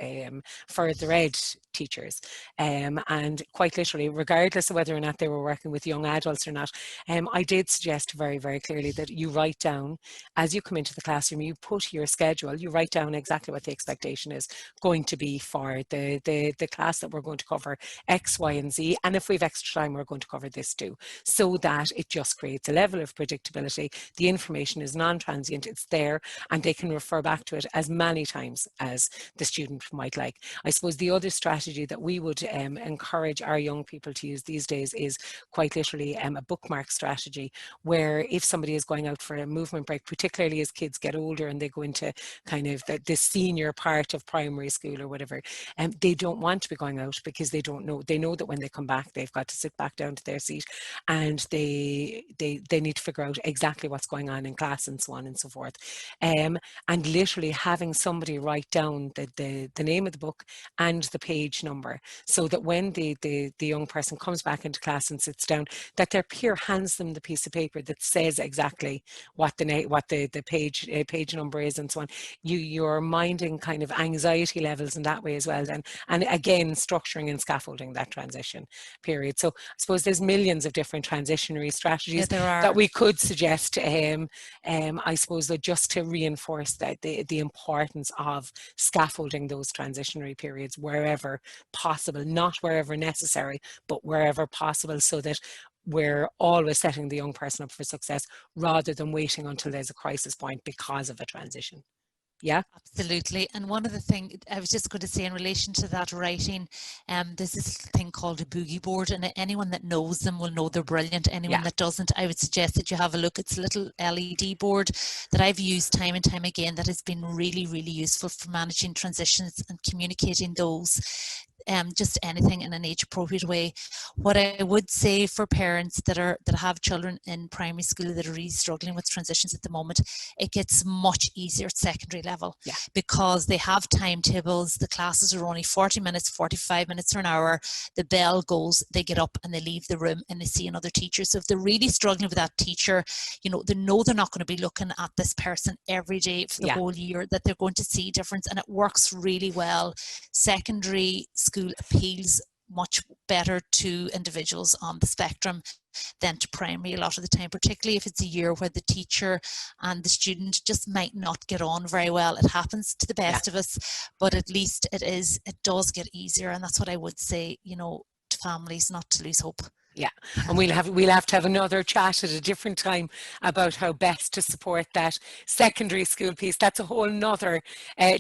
further ed teachers, And quite literally, regardless of whether or not they were working with young adults or not, I did suggest very, very clearly that you write down, as you come into the classroom, you put your schedule, you write down exactly what the expectation is going to be for the class that we're going to cover X, Y, and Z. And if we have extra time, we're going to cover this too, so that it just creates a level of predictability. The information is non-transient, it's there, and they can refer back to it as many times as the student might like. I suppose the other strategy that we would encourage our young people to use these days is quite literally a bookmark strategy, where if somebody is going out for a movement break, particularly as kids get older and they go into kind of the senior part of primary school or whatever, they don't want to be going out because they don't know, they know that when they come back, they've got to sit back down to their seat, and they need to figure out exactly what's going on in class and so on and so forth. And literally having somebody write down the name of the book and the page number, so that when the young person comes back into class and sits down, that their peer hands them the piece of paper that says exactly what the page number is and so on. You're minding kind of anxiety levels in that way as well then, and again structuring and scaffolding that transition period. So I suppose there's millions of different transitionary strategies that we could suggest. I suppose that just to reinforce that the importance of scaffolding those transitionary periods wherever possible, not wherever necessary, but wherever possible, so that we're always setting the young person up for success rather than waiting until there's a crisis point because of a transition. Yeah, absolutely. And one of the things I was just going to say in relation to that writing, there's this thing called a boogie board, and anyone that knows them will know they're brilliant. Anyone that doesn't, I would suggest that you have a look. It's a little LED board that I've used time and time again that has been really, really useful for managing transitions and communicating those. Just anything in an age-appropriate way. What I would say for parents that have children in primary school that are really struggling with transitions at the moment, it gets much easier at secondary level, because they have timetables. The classes are only 40 minutes, 45 minutes, or an hour. The bell goes, they get up and they leave the room and they see another teacher. So if they're really struggling with that teacher, they know they're not going to be looking at this person every day for the whole year, that they're going to see difference, and it works really well. Secondary school appeals much better to individuals on the spectrum than to primary a lot of the time, particularly if it's a year where the teacher and the student just might not get on very well. It happens to the best of us, but at least it does get easier, and that's what I would say, to families, not to lose hope. Yeah, and we'll have to have another chat at a different time about how best to support that secondary school piece. That's a whole nother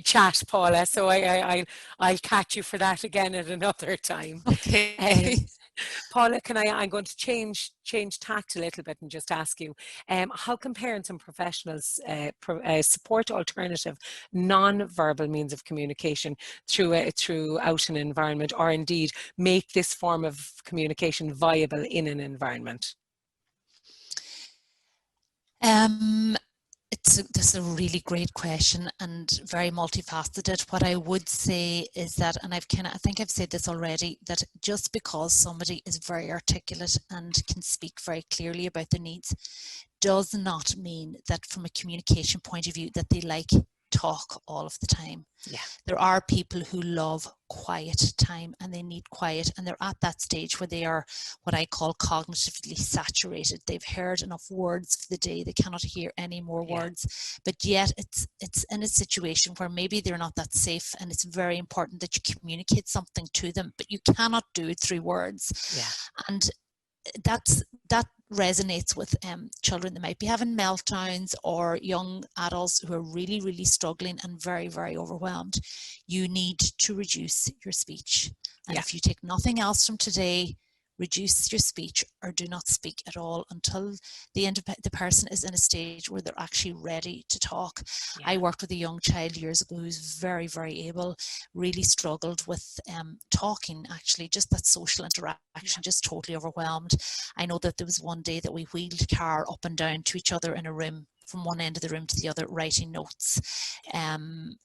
chat, Paula. So I'll catch you for that again at another time. Okay. Paula, I'm going to change tact a little bit and just ask you, how can parents and professionals support alternative non-verbal means of communication throughout an environment, or indeed make this form of communication viable in an environment? This is a really great question and very multifaceted. What I would say is that, and I think I've said this already, that just because somebody is very articulate and can speak very clearly about their needs does not mean that from a communication point of view that they like talk all of the time. Yeah. There are people who love quiet time and they need quiet, and they're at that stage where they are what I call cognitively saturated. They've heard enough words for the day, they cannot hear any more words, but yet it's in a situation where maybe they're not that safe, and it's very important that you communicate something to them, but you cannot do it through words. And that resonates with children that might be having meltdowns, or young adults who are really, really struggling and very, very overwhelmed. You need to reduce your speech. And if you take nothing else from today, reduce your speech or do not speak at all until the person is in a stage where they're actually ready to talk. I worked with a young child years ago who's very, very able, really struggled with talking, actually, just that social interaction, just totally overwhelmed. I know that there was one day that we wheeled car up and down to each other in a room, from one end of the room to the other, writing notes and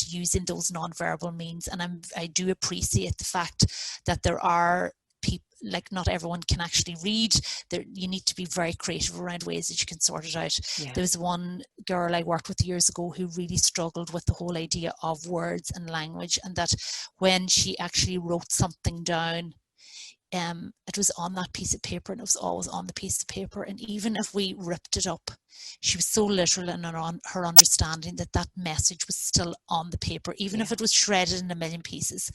using those non-verbal means. And I do appreciate the fact that there are people, like not everyone can actually read. You need to be very creative around ways that you can sort it out. Yeah. There was one girl I worked with years ago who really struggled with the whole idea of words and language, and that when she actually wrote something down, it was on that piece of paper, and it was always on the piece of paper. And even if we ripped it up, she was so literal in her understanding that that message was still on the paper, even if it was shredded in a million pieces.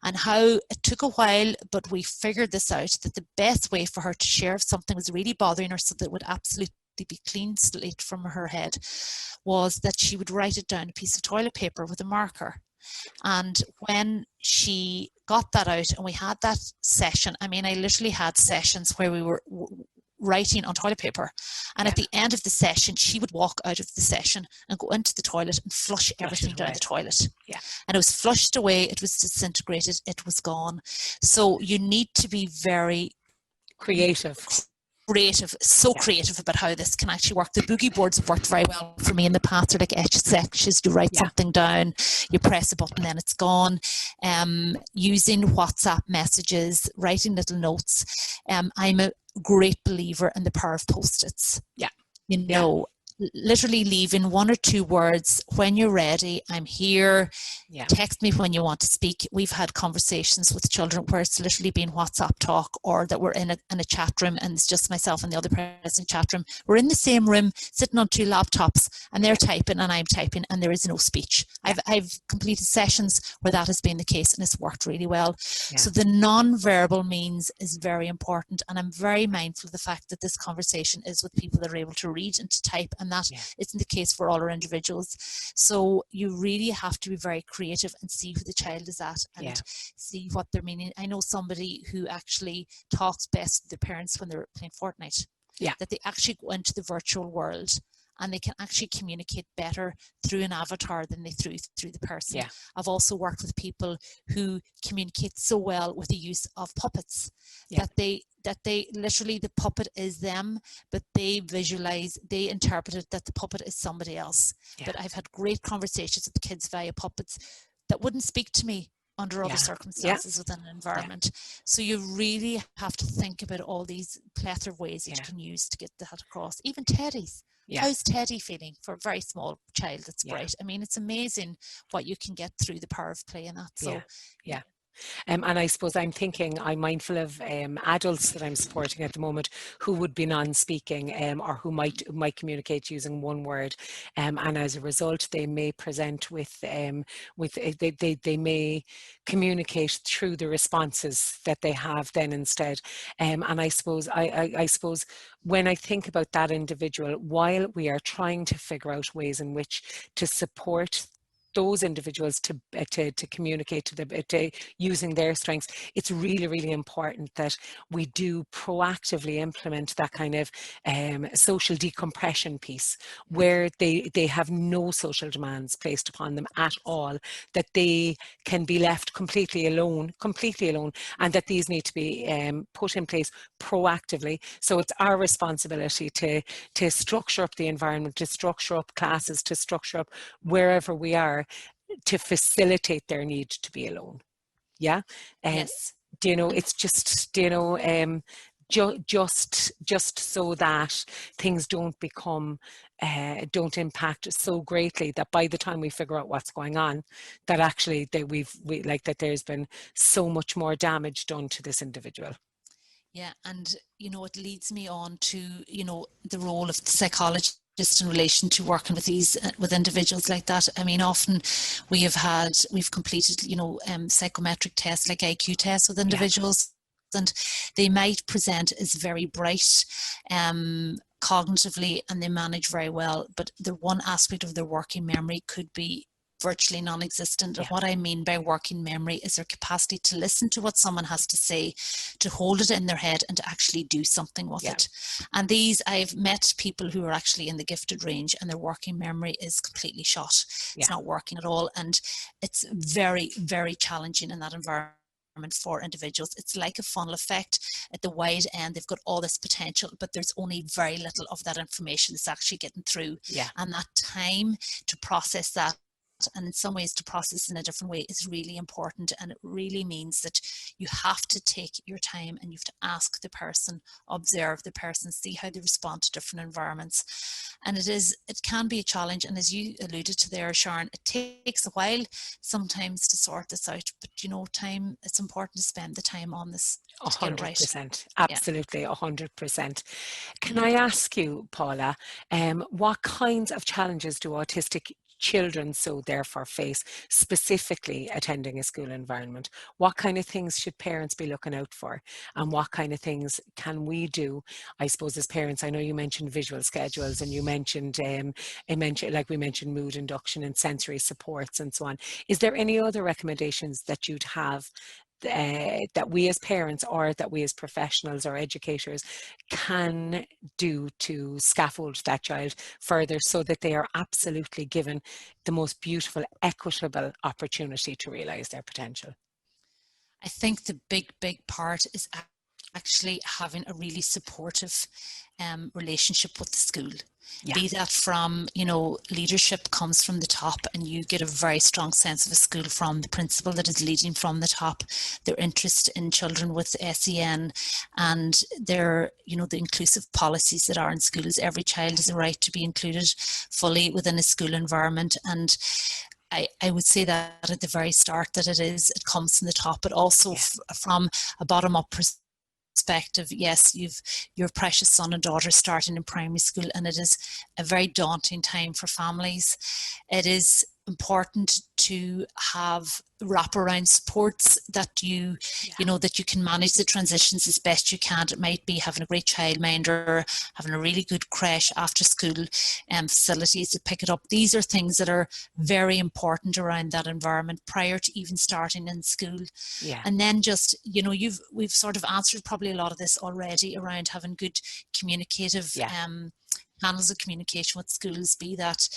And how it took a while, but we figured this out, that the best way for her to share if something was really bothering her, so that it would absolutely be clean slate from her head, was that she would write it down a piece of toilet paper with a marker. And when she got that out and we had that session, I mean, I literally had sessions where we were writing on toilet paper, and at the end of the session she would walk out of the session and go into the toilet and flush everything down the toilet. And it was flushed away, it was disintegrated, it was gone. So you need to be very creative, so creative about how this can actually work. The boogie boards have worked very well for me in the past. They're like etch-a-sketches. You write something down, you press a button, then it's gone. Using WhatsApp messages, writing little notes. I'm a great believer in the power of post-its. You know, literally leaving 1 or 2 words: when you're ready, I'm here, text me when you want to speak. We've had conversations with children where it's literally been WhatsApp talk, or that we're in a chat room and it's just myself and the other person in chat room. We're in the same room sitting on 2 laptops, and they're typing and I'm typing, and there is no speech. I've completed sessions where that has been the case, and it's worked really well. So the non-verbal means is very important, and I'm very mindful of the fact that this conversation is with people that are able to read and to type, and that isn't the case for all our individuals. So you really have to be very creative and see who the child is at, and see what they're meaning. I know somebody who actually talks best with their parents when they're playing Fortnite. That they actually go into the virtual world and they can actually communicate better through an avatar than they through the person. I've also worked with people who communicate so well with the use of puppets, that they literally, the puppet is them, but they visualize, they interpret it that the puppet is somebody else. But I've had great conversations with kids via puppets that wouldn't speak to me under other circumstances within an environment. So you really have to think about all these plethora of ways that you can use to get that across. Even Teddy's. How's Teddy feeling for a very small child that's bright? I mean, it's amazing what you can get through the power of play in that. So and I suppose I'm mindful of adults that I'm supporting at the moment who would be non-speaking, or who might communicate using one word, and as a result they may present with they may communicate through the responses that they have then instead. And I suppose I suppose when I think about that individual, while we are trying to figure out ways in which to support those individuals to communicate to using their strengths, it's really, really important that we do proactively implement that kind of social decompression piece, where they have no social demands placed upon them at all, that they can be left completely alone, and that these need to be put in place proactively. So it's our responsibility to structure up the environment, to structure up classes, to structure up wherever we are, to facilitate their need to be alone. It's just just so that things don't become don't impact so greatly that by the time we figure out what's going on, that actually that there's been so much more damage done to this individual. And it leads me on to the role of the psychologist just in relation to working with individuals like that. I mean, often we've completed psychometric tests like IQ tests with individuals, and they might present as very bright cognitively, and they manage very well, but the one aspect of their working memory could be virtually non-existent. And what I mean by working memory is their capacity to listen to what someone has to say, to hold it in their head, and to actually do something with it. And I've met people who are actually in the gifted range, and their working memory is completely shot. It's not working at all, and it's very, very challenging in that environment for individuals. It's like a funnel effect. At the wide end, they've got all this potential, but there's only very little of that information that's actually getting through. And that time to process that and in some ways to process in a different way is really important. And it really means that you have to take your time and you have to ask the person, observe the person, see how they respond to different environments. And it can be a challenge. And as you alluded to there, Sharon, it takes a while sometimes to sort this out, but you know, time, it's important to spend the time on this to get it right. 100%, absolutely, 100%. Can I ask you, Paula, what kinds of challenges do autistic children so therefore face, specifically attending a school environment? What kind of things should parents be looking out for, and what kind of things can we do, I suppose, as parents? I know you mentioned visual schedules, and you mentioned like we mentioned mood induction and sensory supports and so on. Is there any other recommendations that you'd have that we as parents or that we as professionals or educators can do to scaffold that child further so that they are absolutely given the most beautiful, equitable opportunity to realise their potential? I think the big part is actually having a really supportive relationship with the school. Yeah. Be that from, you know, leadership comes from the top, and you get a very strong sense of a school from the principal that is leading from the top, their interest in children with SEN, and their, you know, the inclusive policies that are in schools. Every child has a right to be included fully within a school environment. And I would say that at the very start that it comes from the top, but also from a bottom-up perspective. Yes, you've your precious son and daughter starting in primary school, and it is a very daunting time for families. It is important to have wraparound supports that you know, that you can manage the transitions as best you can. It might be having a great childminder, having a really good creche, after school facilities to pick it up. These are things that are very important around that environment prior to even starting in school. And then just, you know, we've sort of answered probably a lot of this already around having good communicative channels of communication with schools, be that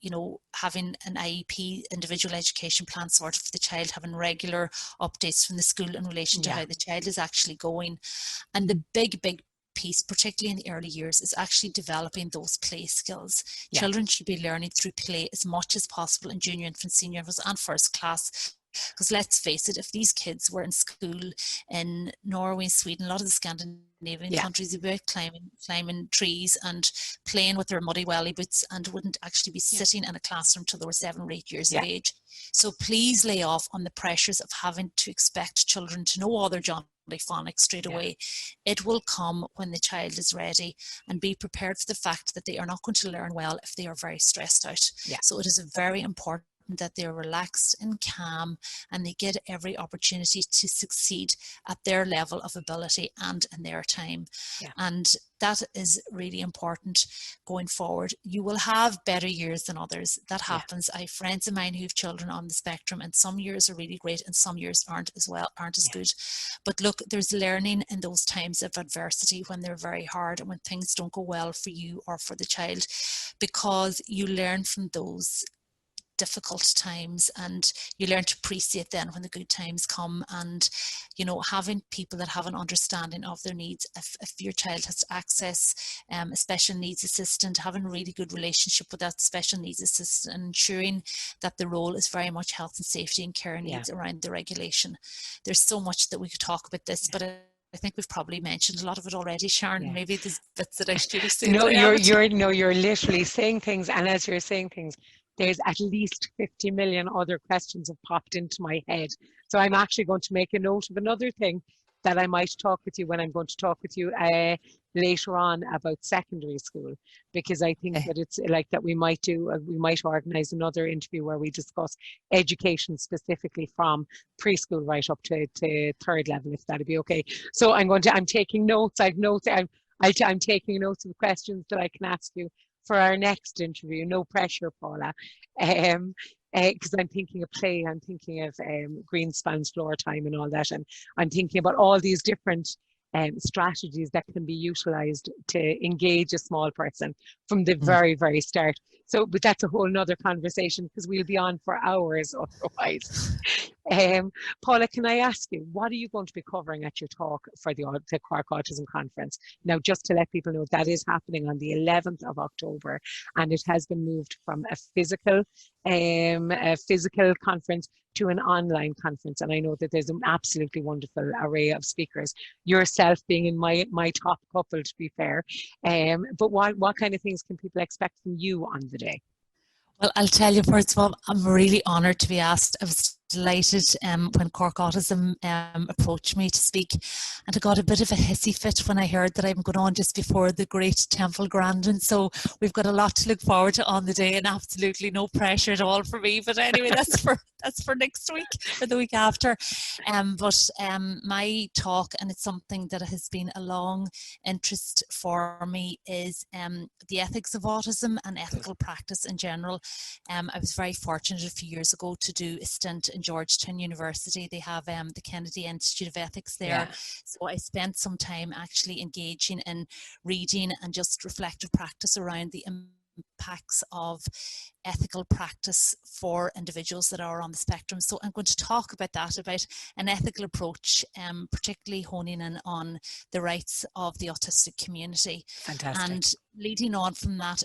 you know, having an IEP, individual education plan sorted for the child, having regular updates from the school in relation to how the child is actually going. And the big piece, particularly in the early years, is actually developing those play skills. Children should be learning through play as much as possible in junior infant, senior infant and first class. Because let's face it, if these kids were in school in Norway, Sweden, a lot of the Scandinavian countries, they'd be out climbing trees and playing with their muddy welly boots, and wouldn't actually be sitting in a classroom till they were 7 or 8 years of age. So please lay off on the pressures of having to expect children to know all their John phonics straight away. It will come when the child is ready, and be prepared for the fact that they are not going to learn well if they are very stressed out. So it is very important that they're relaxed and calm, and they get every opportunity to succeed at their level of ability and in their time. And that is really important going forward. You will have better years than others. That happens. I have friends of mine who have children on the spectrum, and some years are really great and some years aren't as good. But look, there's learning in those times of adversity when they're very hard and when things don't go well for you or for the child, because you learn from those difficult times, and you learn to appreciate then when the good times come. And you know, having people that have an understanding of their needs, if your child has to access a special needs assistant, having a really good relationship with that special needs assistant, and ensuring that the role is very much health and safety and care needs around the regulation. There's so much that we could talk about this, but I think we've probably mentioned a lot of it already, Sharon. Maybe there's bits that I should have said. You're literally saying things, and as you're saying things, there's at least 50 million other questions have popped into my head. So I'm actually going to make a note of another thing that I might talk with you when I'm going to talk with you later on about secondary school, because I think that it's like that we might organise another interview where we discuss education specifically from preschool right up to third level, if that'd be okay. So I'm taking notes. I'm taking notes of questions that I can ask you for our next interview. No pressure, Paula. Because I'm thinking of play, I'm thinking of Greenspan's floor time and all that, and I'm thinking about all these different strategies that can be utilised to engage a small person from the very, very start. but that's a whole nother conversation because we'll be on for hours otherwise. Paula, can I ask you, what are you going to be covering at your talk for the Cork Autism Conference? Now, just to let people know, that is happening on the 11th of October, and it has been moved from a physical conference to an online conference. And I know that there's an absolutely wonderful array of speakers, yourself being in my top couple, to be fair. But what kind of things can people expect from you on the day? Well, I'll tell you, first of all, I'm really honoured to be asked. I was delighted when Cork Autism approached me to speak, and I got a bit of a hissy fit when I heard that I'm going on just before the great Temple Grandin. So we've got a lot to look forward to on the day, and absolutely no pressure at all for me. But anyway, that's for next week or the week after. My talk, and it's something that has been a long interest for me, is the ethics of autism and ethical practice in general. I was very fortunate a few years ago to do a stint in Georgetown University. They have the Kennedy Institute of Ethics there. Yeah. So I spent some time actually engaging in reading and just reflective practice around the impacts of ethical practice for individuals that are on the spectrum. So I'm going to talk about that, about an ethical approach, particularly honing in on the rights of the autistic community. Fantastic. And leading on from that,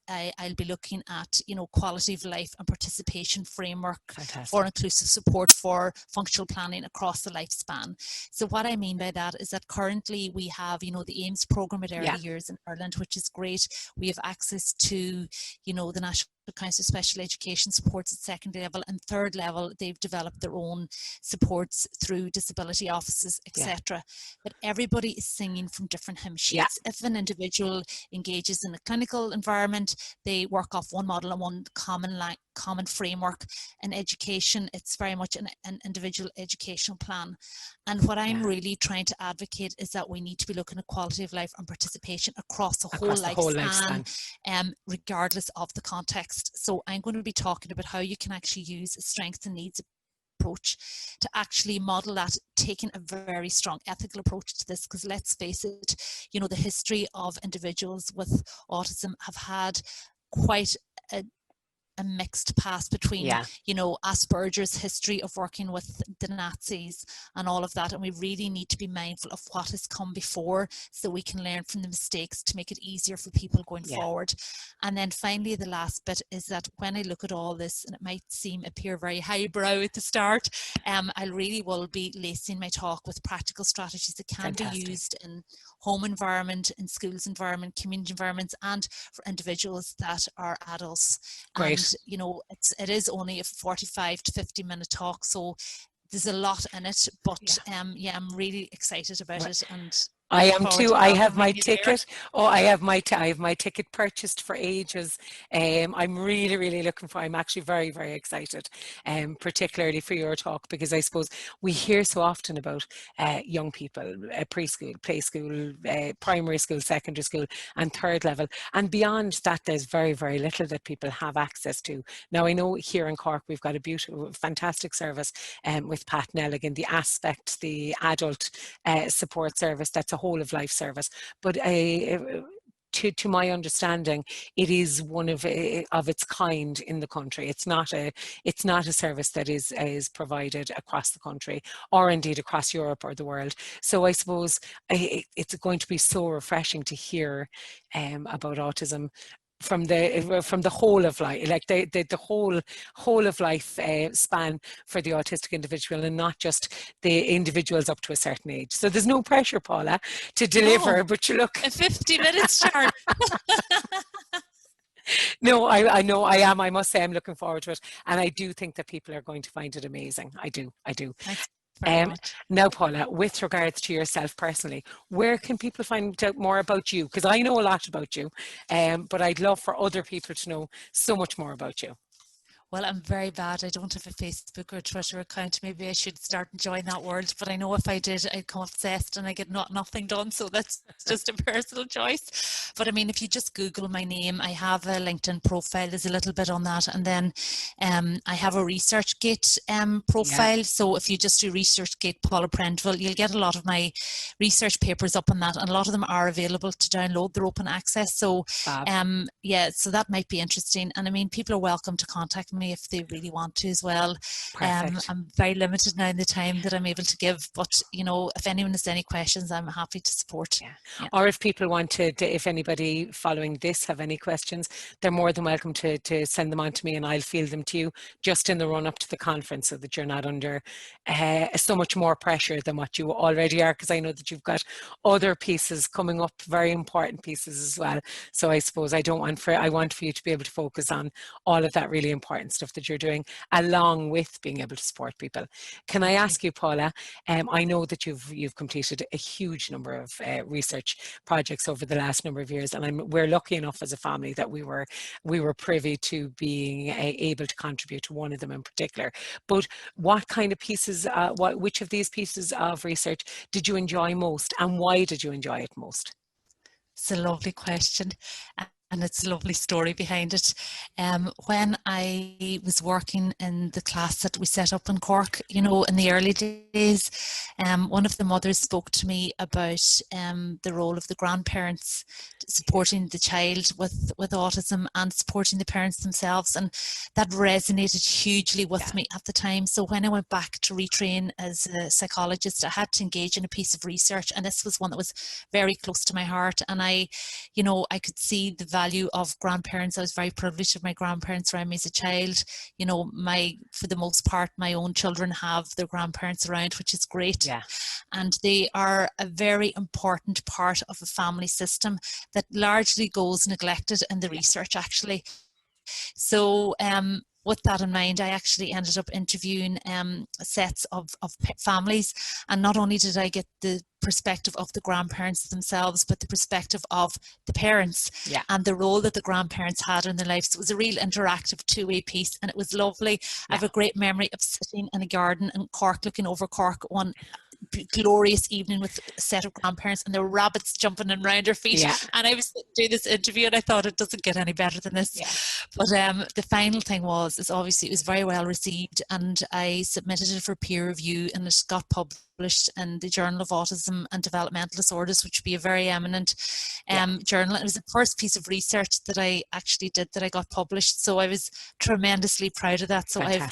I'll be looking at, quality of life and participation framework for inclusive support for functional planning across the lifespan. So what I mean by that is that currently we have, the AIMS program at early years in Ireland, which is great. We have access to, the National Council of Special Education supports at secondary level, and third level they've developed their own supports through disability offices, etc. But everybody is singing from different hymn sheets. If an individual engages in a clinical environment, they work off one model and one common framework. In education, it's very much an individual educational plan. And what I'm really trying to advocate is that we need to be looking at quality of life and participation across the whole lifespan, regardless of the context. So I'm going to be talking about how you can actually use a strengths and needs approach to actually model that, taking a very strong ethical approach to this, because let's face it, the history of individuals with autism have had quite a mixed past between, Asperger's history of working with the Nazis and all of that. And we really need to be mindful of what has come before so we can learn from the mistakes to make it easier for people going forward. And then finally, the last bit is that when I look at all this, and it might appear very highbrow at the start, I really will be lacing my talk with practical strategies that can be used in home environment, in schools environment, community environments, and for individuals that are adults. Great. And it is only a 45 to 50 minute talk, so there's a lot in it, but I'm really excited about it, and I am too. I have my ticket. I have my ticket purchased for ages. I'm really looking for. I'm actually very excited, particularly for your talk, because I suppose we hear so often about young people, preschool, play school, primary school, secondary school, and third level, and beyond that, there's very little that people have access to. Now I know here in Cork we've got a beautiful, fantastic service with Pat Nelligan, the adult support service. That's a whole of life service, but to my understanding, it is one of its kind in the country. It's not a service that is provided across the country, or indeed across Europe or the world. So I suppose it's going to be so refreshing to hear about autism from the whole of life, like the whole of life span for the autistic individual, and not just the individuals up to a certain age. So there's no pressure, Paula, to deliver, but you look... In 50 minutes, Sharon. No, I know I am. I must say I'm looking forward to it, and I do think that people are going to find it amazing. I do. Thanks. Now, Paula, with regards to yourself personally, where can people find out more about you? Because I know a lot about you, but I'd love for other people to know so much more about you. Well, I'm very bad. I don't have a Facebook or Twitter account. Maybe I should start enjoying that world. But I know if I did, I'd come obsessed and I get nothing done. So that's just a personal choice. But I mean, if you just Google my name, I have a LinkedIn profile. There's a little bit on that. And then I have a ResearchGate profile. So if you just do ResearchGate Paula Prendeville, you'll get a lot of my research papers up on that. And a lot of them are available to download. They're open access. So yeah, so that might be interesting. And I mean, people are welcome to contact me if they really want to as well. I'm very limited now in the time that I'm able to give, but you know, if anyone has any questions, I'm happy to support. Yeah. Or if people wanted, if anybody following this have any questions, they're more than welcome to send them on to me, and I'll field them to you just in the run up to the conference, so that you're not under so much more pressure than what you already are, because I know that you've got other pieces coming up, very important pieces as well. So I suppose I want for you to be able to focus on all of that really important stuff that you're doing, along with being able to support people. Can I ask you, Paula, I know that you've completed a huge number of research projects over the last number of years, and we're lucky enough as a family that we were privy to being able to contribute to one of them in particular. But what kind of pieces, which of these pieces of research did you enjoy most, and why did you enjoy it most? It's a lovely question, and it's a lovely story behind it. When I was working in the class that we set up in Cork, you know, in the early days, one of the mothers spoke to me about the role of the grandparents supporting the child with autism and supporting the parents themselves, and that resonated hugely with me at the time. So when I went back to retrain as a psychologist, I had to engage in a piece of research, and this was one that was very close to my heart. And I could see the value of grandparents. I was very privileged to have my grandparents around me as a child. You know, for the most part, my own children have their grandparents around, which is great. Yeah. And they are a very important part of a family system that largely goes neglected in the research, actually. So with that in mind, I actually ended up interviewing sets of families, and not only did I get the perspective of the grandparents themselves, but the perspective of the parents and the role that the grandparents had in their lives. So it was a real interactive two-way piece, and it was lovely. I have a great memory of sitting in a garden in Cork, looking over Cork one glorious evening with a set of grandparents, and there were rabbits jumping around our feet. And I was doing this interview, and I thought, it doesn't get any better than this. But the final thing is obviously it was very well received, and I submitted it for peer review, and it got published in the Journal of Autism and Developmental Disorders, which would be a very eminent journal. It was the first piece of research that I actually did that I got published, so I was tremendously proud of that. So I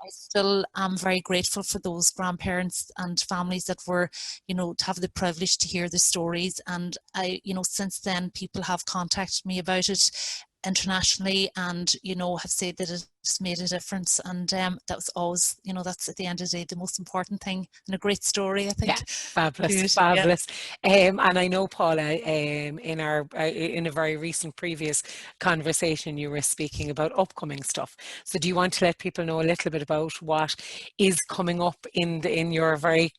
still am very grateful for those grandparents and families that were, to have the privilege to hear the stories. And I, since then, people have contacted me about it internationally, and have said that it's made a difference. And that was always, that's at the end of the day the most important thing, and a great story, I think. Fabulous. And I know, Paula, in a very recent previous conversation, you were speaking about upcoming stuff. So do you want to let people know a little bit about what is coming up in your very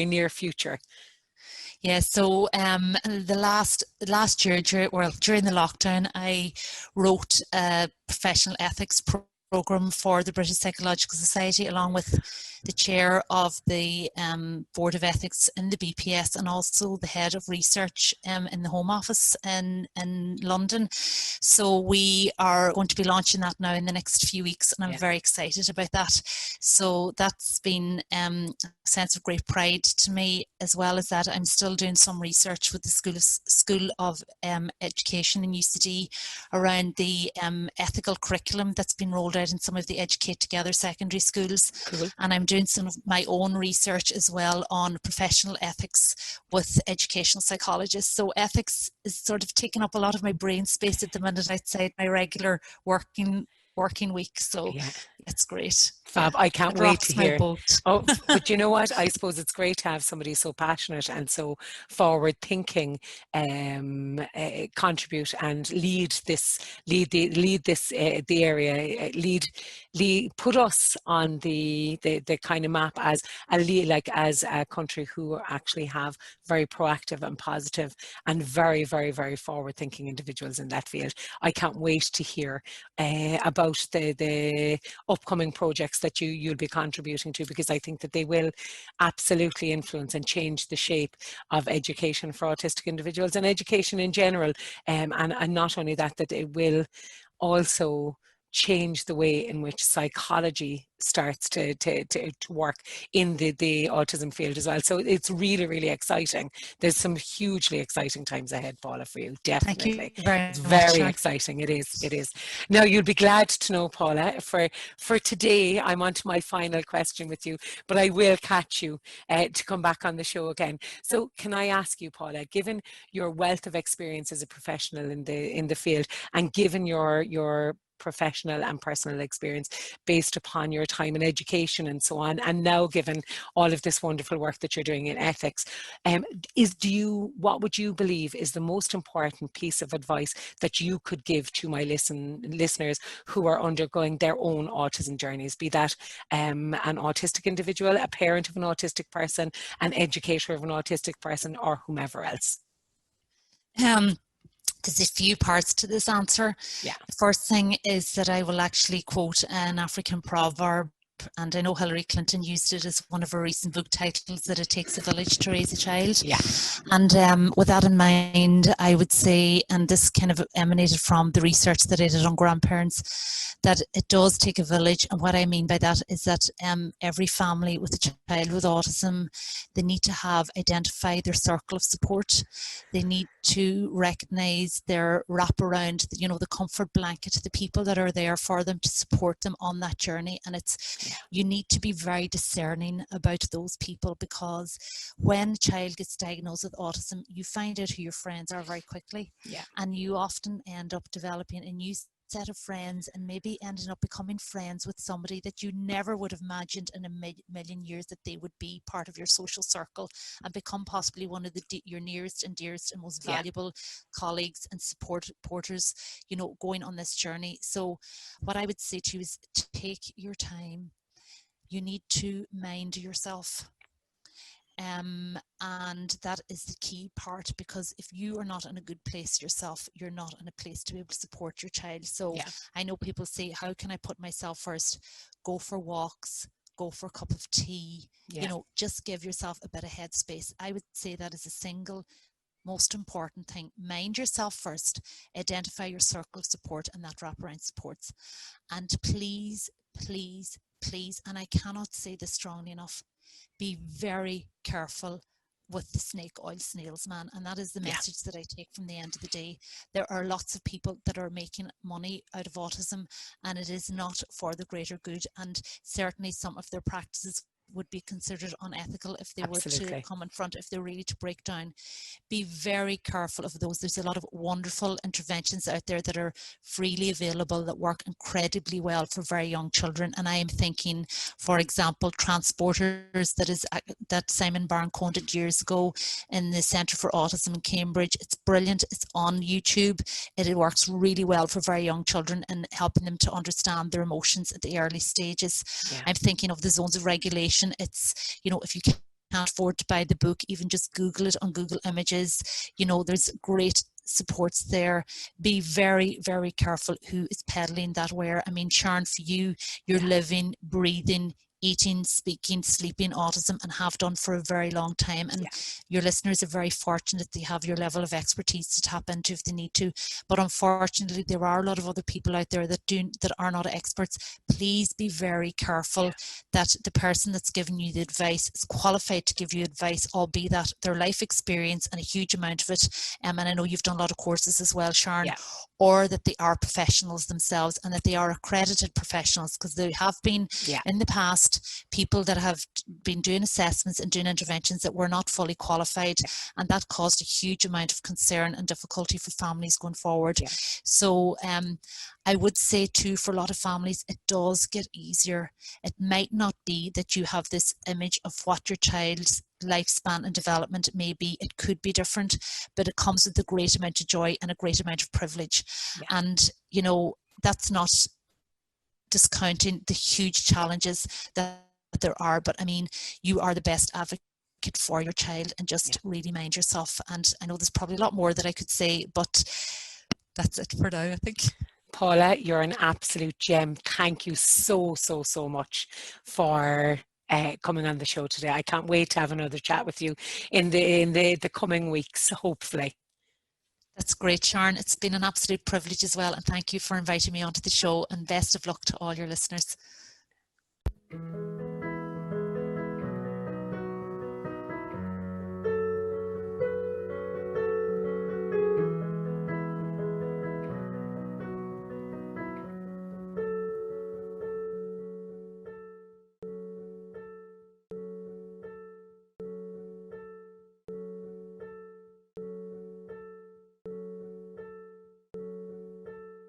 near future? Yeah, so the last year, during the lockdown, I wrote a professional ethics program for the British Psychological Society, along with the chair of the Board of Ethics in the BPS, and also the head of research in the Home Office in London. So we are going to be launching that now in the next few weeks, and I'm very excited about that. So that's been a sense of great pride to me. As well as that, I'm still doing some research with the School of Education in UCD around the ethical curriculum that's been rolled out in some of the Educate Together secondary schools. Cool. And I'm doing some of my own research as well on professional ethics with educational psychologists. So ethics is sort of taking up a lot of my brain space at the minute outside my regular working week. So it's great. Fab. I can't wait to hear. But you know what? I suppose it's great to have somebody so passionate and so forward thinking contribute and lead the area, put us on the kind of map as a country who actually have very proactive and positive and very, very, very forward thinking individuals in that field. I can't wait to hear about about the upcoming projects that you'll be contributing to, because I think that they will absolutely influence and change the shape of education for autistic individuals and education in general. And not only that, that it will also change the way in which psychology starts to work in the autism field as well. So it's really, really exciting. There's some hugely exciting times ahead, Paula, for you. Definitely. Thank you very It's much, very Sharon. exciting. It is. Now, you'll be glad to know, Paula, for today, I'm on to my final question with you, but I will catch you to come back on the show again. So can I ask you, Paula, given your wealth of experience as a professional in the field, and given your professional and personal experience based upon your time in education and so on, and now given all of this wonderful work that you're doing in ethics, what would you believe is the most important piece of advice that you could give to my listeners who are undergoing their own autism journeys, be that an autistic individual, a parent of an autistic person, an educator of an autistic person, or whomever else? There's a few parts to this answer. Yeah. The first thing is that I will actually quote an African proverb, and I know Hillary Clinton used it as one of her recent book titles, that it takes a village to raise a child. Yeah. And with that in mind, I would say, and this kind of emanated from the research that I did on grandparents, that it does take a village. And what I mean by that is that every family with a child with autism, they need to have identified their circle of support. They need to recognize their wraparound, the comfort blanket, the people that are there for them to support them on that journey. And you need to be very discerning about those people, because when a child gets diagnosed with autism, you find out who your friends are very quickly. Yeah. And you often end up developing a new set of friends, and maybe ending up becoming friends with somebody that you never would have imagined in a million years that they would be part of your social circle, and become possibly one of your nearest and dearest and most valuable colleagues and supporters, going on this journey. So what I would say to you is to take your time. You need to mind yourself. And that is the key part, because if you are not in a good place yourself, you're not in a place to be able to support your child. So I know people say, how can I put myself first? Go for walks, go for a cup of tea, just give yourself a bit of headspace. I would say that is a single most important thing. Mind yourself first, identify your circle of support and that wraparound supports. And please, and I cannot say this strongly enough, be very careful with the snake oil salesman. And that is the message that I take from the end of the day. There are lots of people that are making money out of autism, and it is not for the greater good. And certainly some of their practices would be considered unethical if they were to come in front, if they're really to break down. Be very careful of those. There's a lot of wonderful interventions out there that are freely available that work incredibly well for very young children. And I am thinking, for example, transporters that Simon Barron did years ago in the Centre for Autism in Cambridge. It's brilliant. It's on YouTube. It works really well for very young children and helping them to understand their emotions at the early stages. I'm thinking of the zones of regulation. It's, if you can't afford to buy the book, even just Google it on Google Images. There's great supports there. Be very, very careful who is peddling that where. I mean, Sharon, for you, you're living, breathing, eating, speaking, sleeping autism, and have done for a very long time. And your listeners are very fortunate they have your level of expertise to tap into if they need to. But unfortunately, there are a lot of other people out there that are not experts. Please be very careful that the person that's giving you the advice is qualified to give you advice, albeit that their life experience and a huge amount of it, and I know you've done a lot of courses as well, Sharon, or that they are professionals themselves and that they are accredited professionals, because there have been in the past people that have been doing assessments and doing interventions that were not fully qualified, and that caused a huge amount of concern and difficulty for families going forward. So I would say too, for a lot of families, it does get easier. It might not be that you have this image of what your child's lifespan and development may be. It could be different, but it comes with a great amount of joy and a great amount of privilege. And that's not discounting the huge challenges that there are, but I mean, you are the best advocate for your child, and just really mind yourself. And I know there's probably a lot more that I could say, but that's it for now, I think. Paula, you're an absolute gem. Thank you so much for coming on the show today. I can't wait to have another chat with you in the coming weeks, hopefully. That's great, Sharon. It's been an absolute privilege as well, and thank you for inviting me onto the show, and best of luck to all your listeners.